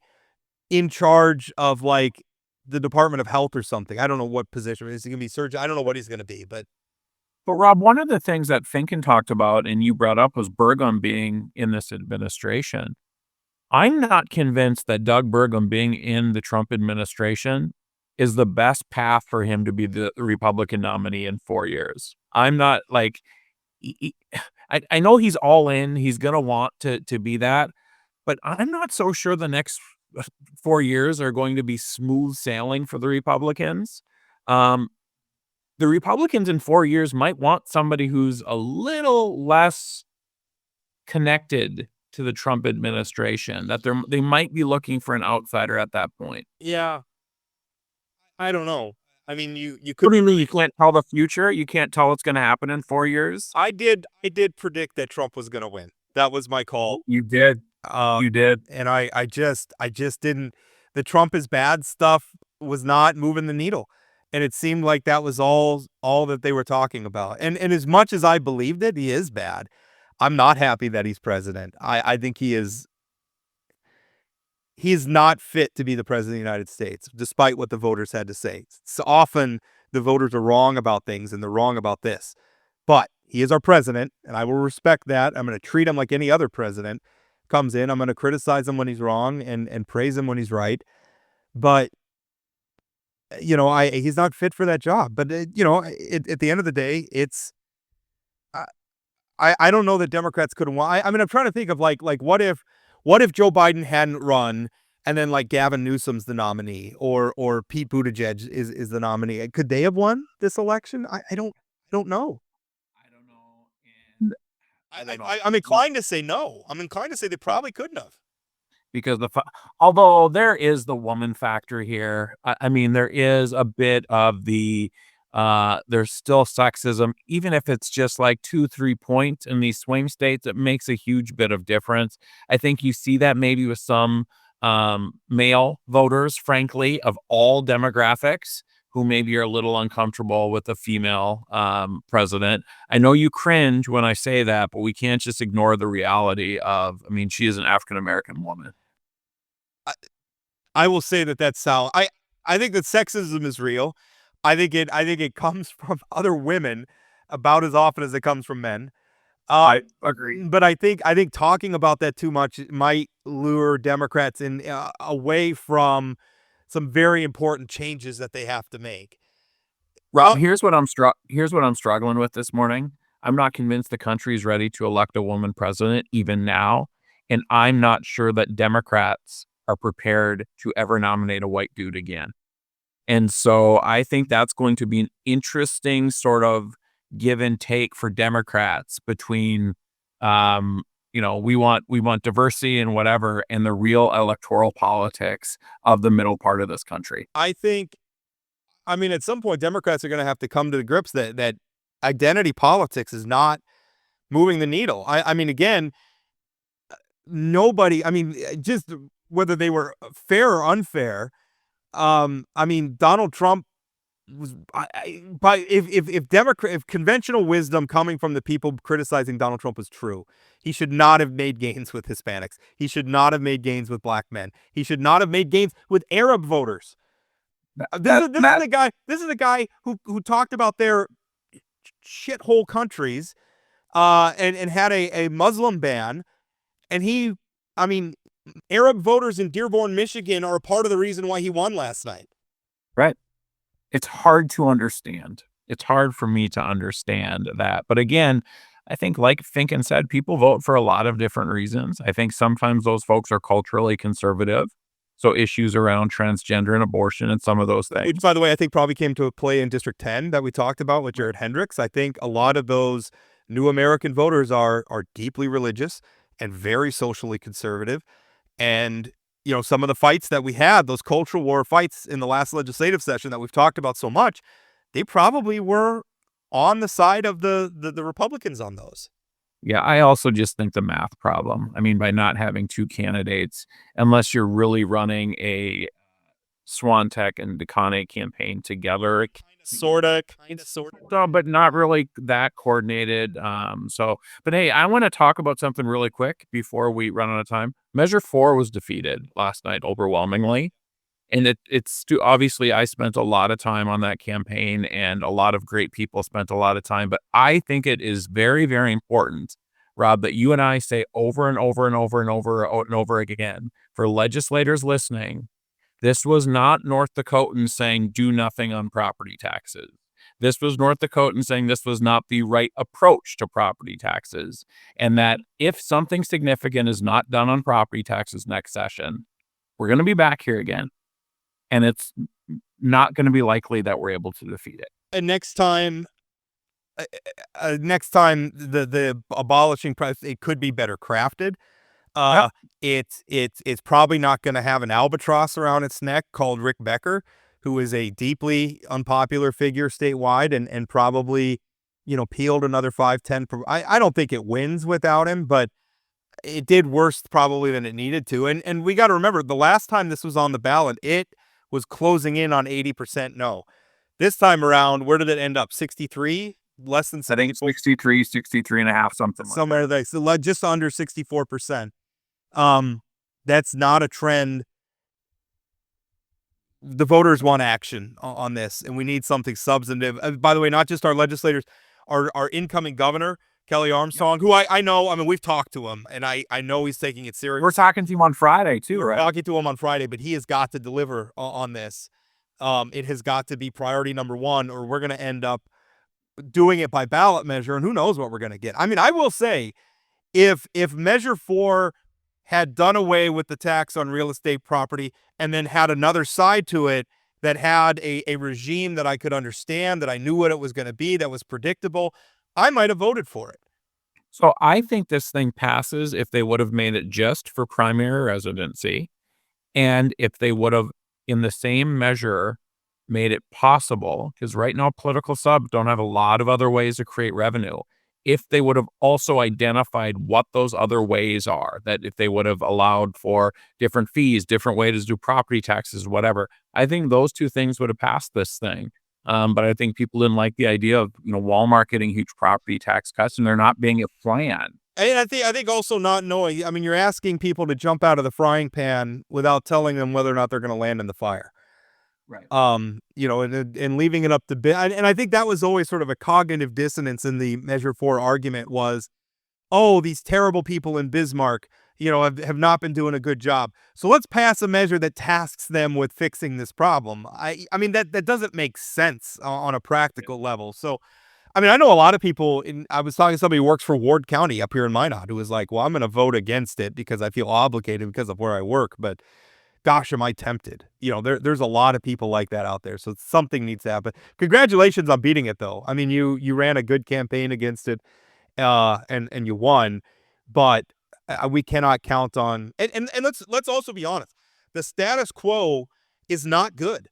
in charge of the Department of Health or something. I don't know what position. Is he going to be surgeon? I don't know what he's going to be, but Rob, one of the things that Finken talked about and you brought up was Burgum being in this administration. I'm not convinced that Doug Burgum being in the Trump administration is the best path for him to be the Republican nominee in 4 years. I'm not I know he's all in. He's going to want to be that, but I'm not so sure the next 4 years are going to be smooth sailing for the Republicans. The Republicans in 4 years might want somebody who's a little less connected to the Trump administration, that they might be looking for an outsider at that point. Yeah. I don't know. I mean, you could. What do you mean you can't tell the future? You can't tell what's going to happen in 4 years? I did predict that Trump was going to win. That was my call. You did. You did. And I just didn't. The Trump is bad stuff was not moving the needle. And it seemed like that was all that they were talking about. And as much as I believed it, he is bad. I'm not happy that he's president. I think he is not fit to be the president of the United States, despite what the voters had to say. So often the voters are wrong about things and they're wrong about this. But he is our president, and I will respect that. I'm going to treat him like any other president comes in. I'm going to criticize him when he's wrong and praise him when he's right. But he's not fit for that job. But at the end of the day, it's I don't know that Democrats could have won. I mean, I'm trying to think of like what if Joe Biden hadn't run, and then like Gavin Newsom's the nominee, or Pete Buttigieg is the nominee. Could they have won this election? I don't know. I don't know. And I'm inclined to say no. I'm inclined to say they probably couldn't have. because although there is the woman factor here, I mean, there is a bit of the there's still sexism, even if it's just like 2-3 points in these swing states. It makes a huge bit of difference. I think you see that maybe with some male voters, frankly, of all demographics, who maybe are a little uncomfortable with a female president. I know you cringe when I say that, but we can't just ignore the reality of, I mean, she is an African-American woman. I will say that's how I think that sexism is real. I think it comes from other women about as often as it comes from men. I agree. But I think talking about that too much might lure Democrats in away from some very important changes that they have to make. Rob, here's what I'm struggling with this morning. I'm not convinced the country is ready to elect a woman president even now, and I'm not sure that Democrats are prepared to ever nominate a white dude again. And so I think that's going to be an interesting sort of give and take for Democrats between, we want diversity and whatever, and the real electoral politics of the middle part of this country. I mean, at some point, Democrats are going to have to come to the grips that identity politics is not moving the needle. I mean, again, nobody, I mean, just whether they were fair or unfair. I mean, Donald Trump was, if conventional wisdom coming from the people criticizing Donald Trump was true, he should not have made gains with Hispanics. He should not have made gains with black men. He should not have made gains with Arab voters. This is the guy who talked about their shithole countries, and had a Muslim ban, and Arab voters in Dearborn, Michigan are a part of the reason why he won last night. Right. It's hard to understand. It's hard for me to understand that. But again, I think, like Finken said, people vote for a lot of different reasons. I think sometimes those folks are culturally conservative. So issues around transgender and abortion and some of those things. Which, by the way, I think probably came to a play in District 10 that we talked about with Jared Hendricks. I think a lot of those new American voters are deeply religious and very socially conservative. And, some of the fights that we had, those cultural war fights in the last legislative session that we've talked about so much, they probably were on the side of the Republicans on those. Yeah, I also just think the math problem. I mean, by not having two candidates, unless you're really running a Swantek and DeConne campaign together, Sort of. so, but not really that coordinated. But hey, I want to talk about something really quick before we run out of time. Measure 4 was defeated last night overwhelmingly. And it's obviously, I spent a lot of time on that campaign, and a lot of great people spent a lot of time. But I think it is very, very important, Rob, that you and I say over and over and over and over and over again, for legislators listening, this was not North Dakotans saying do nothing on property taxes. This was North Dakotans saying this was not the right approach to property taxes, and that if something significant is not done on property taxes next session, we're going to be back here again. And it's not going to be likely that we're able to defeat it. And next time the abolishing price, it could be better crafted. It's probably not going to have an albatross around its neck called Rick Becker, who is a deeply unpopular figure statewide, and probably, peeled another 5-10. I don't think it wins without him, but it did worse probably than it needed to. And we got to remember, the last time this was on the ballot, it was closing in on 80% no. This time around, where did it end up? 63? Less than 70? I think 63 and a half, something like somewhere there. So just under 64%. That's not a trend. The voters want action on this, and we need something substantive. By the way, not just our legislators, our incoming governor, Kelly Armstrong, who I know, I mean, we've talked to him, and I know he's taking it serious. We're talking to him on Friday too, We're right? talking to him on Friday, but he has got to deliver on this. It has got to be priority number one, or we're going to end up doing it by ballot measure, and who knows what we're going to get. I mean, I will say, if Measure 4 had done away with the tax on real estate property and then had another side to it that had a regime that I could understand, that I knew what it was going to be, that was predictable, I might have voted for it. So I think this thing passes if they would have made it just for primary residency, and if they would have, in the same measure, made it possible, because right now political subs don't have a lot of other ways to create revenue. If they would have also identified what those other ways are, that if they would have allowed for different fees, different ways to do property taxes, whatever, I think those two things would have passed this thing. But I think people didn't like the idea of, Walmart getting huge property tax cuts and there not being a plan. And I think also not knowing, I mean, you're asking people to jump out of the frying pan without telling them whether or not they're going to land in the fire. Right. And leaving it up to bit. And I think that was always sort of a cognitive dissonance in the Measure 4 argument was, oh, these terrible people in Bismarck, have not been doing a good job. So let's pass a measure that tasks them with fixing this problem. I mean, that doesn't make sense on a practical level. So, I mean, I know a lot of people I was talking to somebody who works for Ward County up here in Minot who was like, well, I'm going to vote against it because I feel obligated because of where I work. But gosh, am I tempted? There's a lot of people like that out there. So something needs to happen. Congratulations on beating it, though. I mean, you ran a good campaign against it, and you won. But we cannot count on. And let's also be honest. The status quo is not good.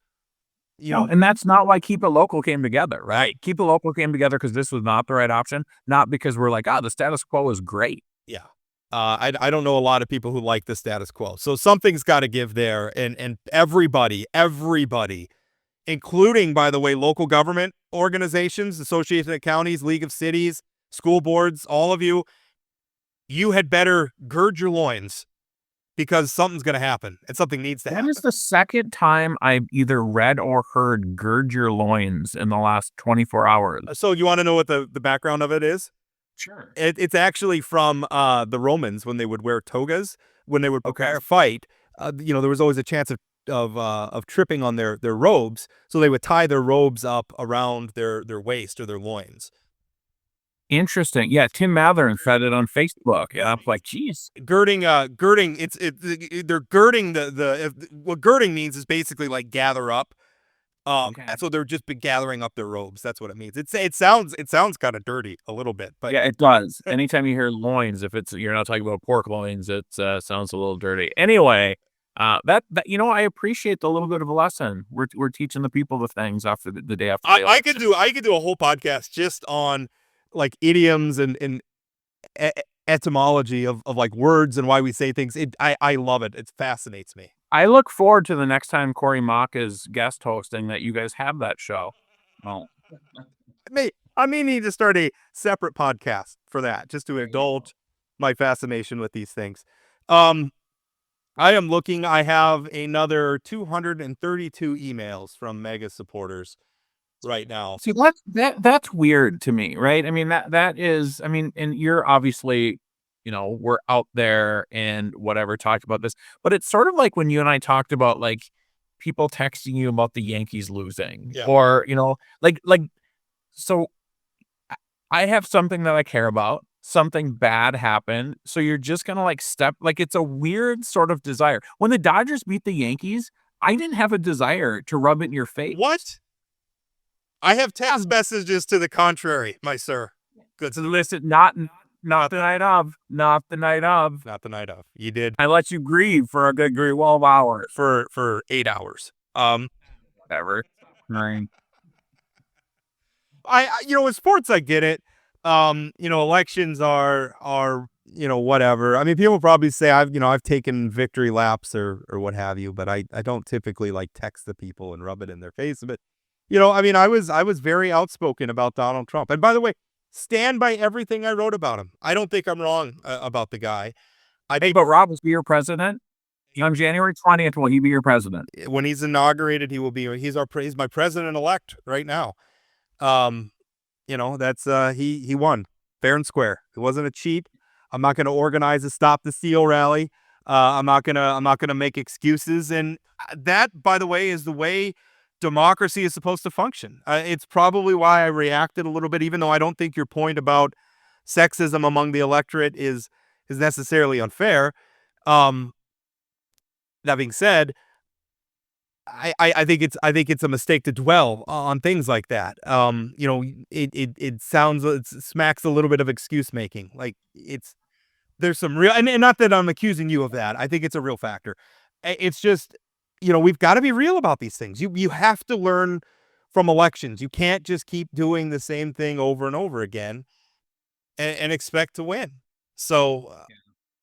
And that's not why Keep It Local came together, right? Keep It Local came together because this was not the right option, not because we're like, the status quo is great. Yeah. I don't know a lot of people who like the status quo. So something's got to give there. And everybody, including, by the way, local government organizations, Association of Counties, League of Cities, school boards, all of you had better gird your loins because something's going to happen and something needs to happen. That is the second time I've either read or heard gird your loins in the last 24 hours. So you want to know what the background of it is? Sure. It's actually from the Romans when they would wear togas, when they would prepare a fight. There was always a chance of tripping on their robes, so they would tie their robes up around their waist or their loins. Interesting. Yeah, Tim Mathern said it on Facebook. Yeah, I'm like, geez. Girding. They're girding what girding means is basically like gather up. So they're just been gathering up their robes. That's what it means. It sounds kind of dirty a little bit, but yeah, it does. Anytime you hear loins, if you're not talking about pork loins, it sounds a little dirty. Anyway, that I appreciate the little bit of a lesson. We're teaching the people the things after the day after. I could do a whole podcast just on like idioms and etymology of like words and why we say things. I love it. It fascinates me. I look forward to the next time Corey Mock is guest hosting that you guys have that show. Oh, I may need to start a separate podcast for that, just to indulge my fascination with these things. I am looking. I have another 232 emails from mega supporters right now. See, that's weird to me, right? I mean, that is, I mean, and you're obviously, we're out there and whatever talked about this, but it's sort of like when you and I talked about like people texting you about the Yankees losing, or, so I have something that I care about, something bad happened. So you're just going to it's a weird sort of desire. When the Dodgers beat the Yankees, I didn't have a desire to rub it in your face. What? I have text messages to the contrary, my sir. Good. So listen, not the night of. Not the night of. You did. I let you grieve for a good 12 hours. For 8 hours. Whatever. Right. In sports, I get it. Elections are whatever. I mean, people probably say I've taken victory laps or what have you, but I don't typically like text the people and rub it in their face. But I was very outspoken about Donald Trump. And by the way, stand by everything I wrote about him. I don't think I'm wrong about the guy. But Rob will be your president. On January 20th, will he be your president? When he's inaugurated, he will be. He's my president-elect right now. That's he won fair and square. It wasn't a cheat. I'm not going to organize a Stop the Steal rally. I'm not gonna make excuses. And that, by the way, is the way democracy is supposed to function. It's probably why I reacted a little bit, even though I don't think your point about sexism among the electorate is necessarily unfair. Um, that being said, I think it's a mistake to dwell on things like that. It sounds, it smacks a little bit of excuse making. Like there's some real, and not that I'm accusing you of that. I think it's a real factor. It's just, we've got to be real about these things. You have to learn from elections. You can't just keep doing the same thing over and over again and expect to win. So,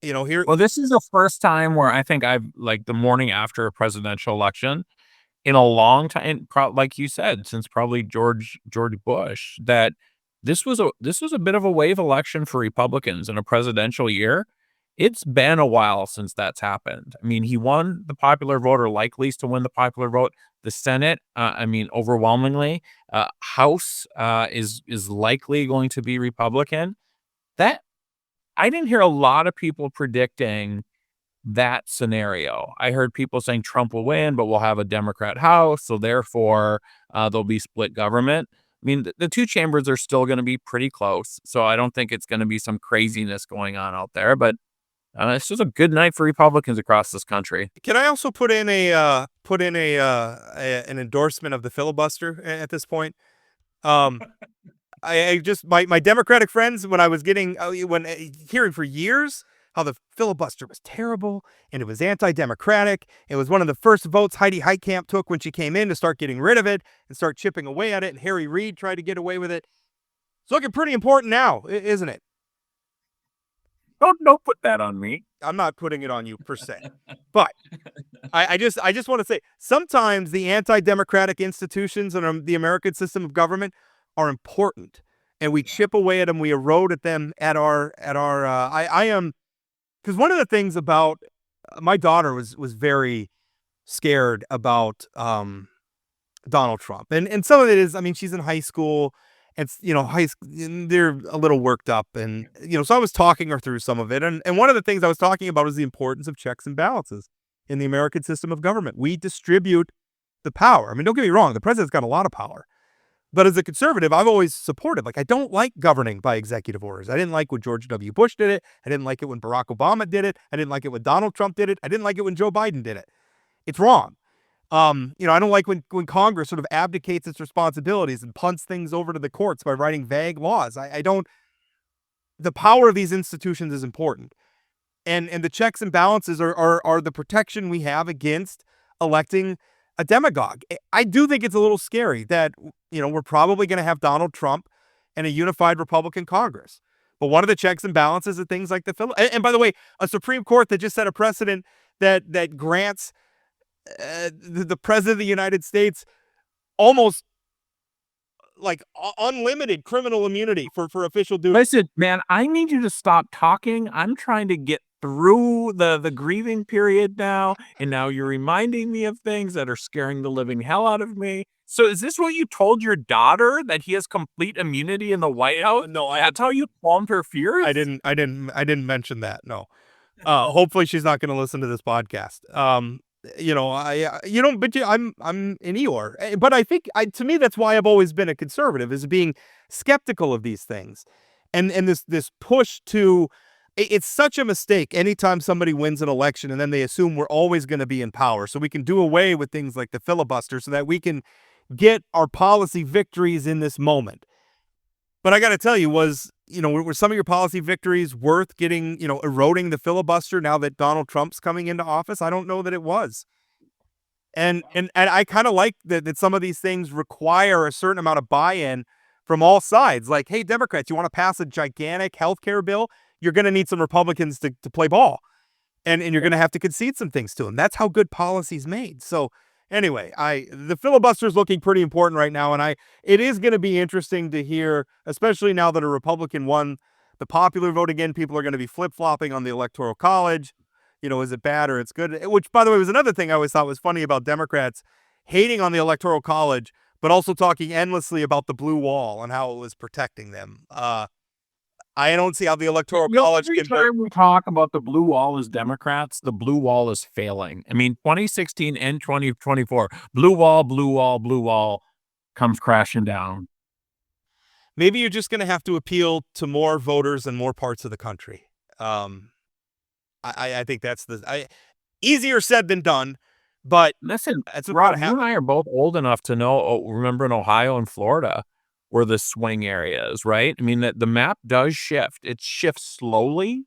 here. Well, this is the first time where I think I've like the morning after a presidential election in a long time, like you said, since probably George Bush, that this was a bit of a wave election for Republicans in a presidential year. It's been a while since that's happened. I mean, he won the popular vote, or likely to win the popular vote. The Senate, overwhelmingly, House is likely going to be Republican. That I didn't hear a lot of people predicting that scenario. I heard people saying Trump will win, but we'll have a Democrat House, so therefore there'll be split government. I mean, the two chambers are still going to be pretty close, so I don't think it's going to be some craziness going on out there. But it's just a good night for Republicans across this country. Can I also put in an endorsement of the filibuster at this point? Um, I just my Democratic friends, when I was hearing for years how the filibuster was terrible and it was anti-democratic. It was one of the first votes Heidi Heitkamp took when she came in to start getting rid of it and start chipping away at it. And Harry Reid tried to get away with it. It's looking pretty important now, isn't it? Don't put that on me. I'm not putting it on you per se, but I just want to say sometimes the anti-democratic institutions in the American system of government are important, and we chip away at them, we erode at them I am, because one of the things about my daughter was very scared about Donald Trump, and some of it is, I mean, she's in high school. It's, they're a little worked up, and, so I was talking her through some of it. And one of the things I was talking about was the importance of checks and balances in the American system of government. We distribute the power. I mean, don't get me wrong. The president's got a lot of power, but as a conservative, I've always supported, like, I don't like governing by executive orders. I didn't like when George W. Bush did it. I didn't like it when Barack Obama did it. I didn't like it when Donald Trump did it. I didn't like it when Joe Biden did it. It's wrong. I don't like when Congress sort of abdicates its responsibilities and punts things over to the courts by writing vague laws. I don't. The power of these institutions is important, and the checks and balances are the protection we have against electing a demagogue. I do think it's a little scary that we're probably going to have Donald Trump and a unified Republican Congress, but one of the checks and balances are things like and by the way, a Supreme Court that just set a precedent that grants the president of the United States almost like unlimited criminal immunity for official duty. Listen, man, I need you to stop talking. I'm trying to get through the grieving period now, and now you're reminding me of things that are scaring the living hell out of me. So is this what you told your daughter, that he has complete immunity in the White House? No, that's how you calmed her fears? I didn't mention that. No. Hopefully she's not going to listen to this podcast. I'm in Eeyore, but I think to me, that's why I've always been a conservative, is being skeptical of these things. And this push to, it's such a mistake anytime somebody wins an election and then they assume we're always going to be in power. So we can do away with things like the filibuster so that we can get our policy victories in this moment. But I got to tell you, were some of your policy victories worth getting, eroding the filibuster now that Donald Trump's coming into office? I don't know that it was. And I kind of like that some of these things require a certain amount of buy-in from all sides. Like, hey, Democrats, you want to pass a gigantic healthcare bill? You're going to need some Republicans to play ball. And you're going to have to concede some things to them. That's how good policy's made. So anyway, the filibuster is looking pretty important right now, and it is going to be interesting to hear, especially now that a Republican won the popular vote again. People are going to be flip-flopping on the Electoral College. Is it bad or it's good? Which, by the way, was another thing I always thought was funny about Democrats hating on the Electoral College, but also talking endlessly about the blue wall and how it was protecting them. I don't see how the Electoral College every time we talk about the blue wall as Democrats, the blue wall is failing. I mean, 2016 and 2024, blue wall comes crashing down. Maybe you're just going to have to appeal to more voters in more parts of the country. I think that's easier said than done, but Listen, that's Rob, you and I are both old enough to know, remember in Ohio and Florida, where the swing area is, right? I mean, the map does shift. It shifts slowly,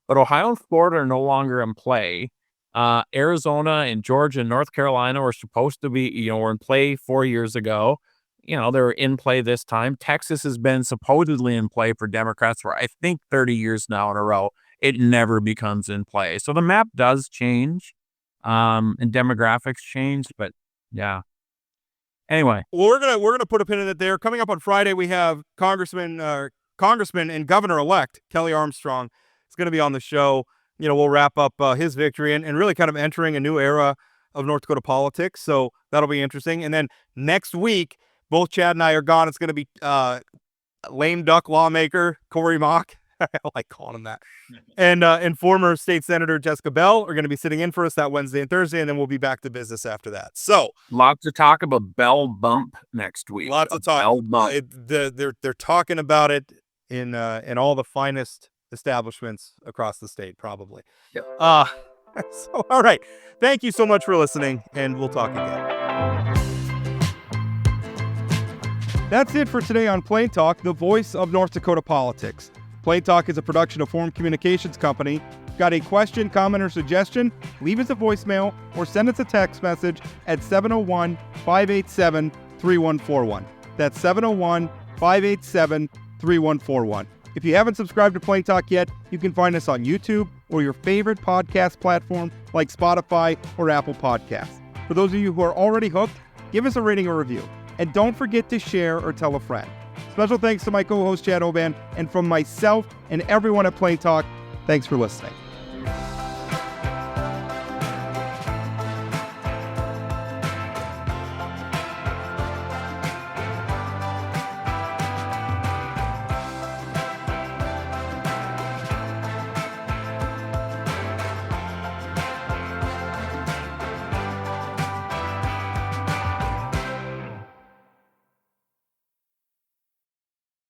but Ohio and Florida are no longer in play. Arizona and Georgia and North Carolina were supposed to be, were in play 4 years ago. They're in play this time. Texas has been supposedly in play for Democrats for, I think, 30 years now in a row. It never becomes in play. So the map does change, and demographics change, but yeah. Anyway, well, we're gonna put a pin in it there. Coming up on Friday, we have Congressman and Governor-elect Kelly Armstrong. It's going to be on the show. We'll wrap up his victory and really kind of entering a new era of North Dakota politics. So that'll be interesting. And then next week, both Chad and I are gone. It's going to be lame duck lawmaker Corey Mock. I like calling him that. And former state senator Jessica Bell are going to be sitting in for us that Wednesday and Thursday, and then we'll be back to business after that. So lots to talk about Bell Bump next week. Lots of talk. Bell Bump. They're talking about it in all the finest establishments across the state, probably. Yep. So all right. Thank you so much for listening, and we'll talk again. That's it for today on Plain Talk, the voice of North Dakota politics. Plain Talk is a production of Forum Communications Company. Got a question, comment, or suggestion? Leave us a voicemail or send us a text message at 701-587-3141. That's 701-587-3141. If you haven't subscribed to Plain Talk yet, you can find us on YouTube or your favorite podcast platform like Spotify or Apple Podcasts. For those of you who are already hooked, give us a rating or review. And don't forget to share or tell a friend. Special thanks to my co-host Chad Oban, and from myself and everyone at Plain Talk, thanks for listening.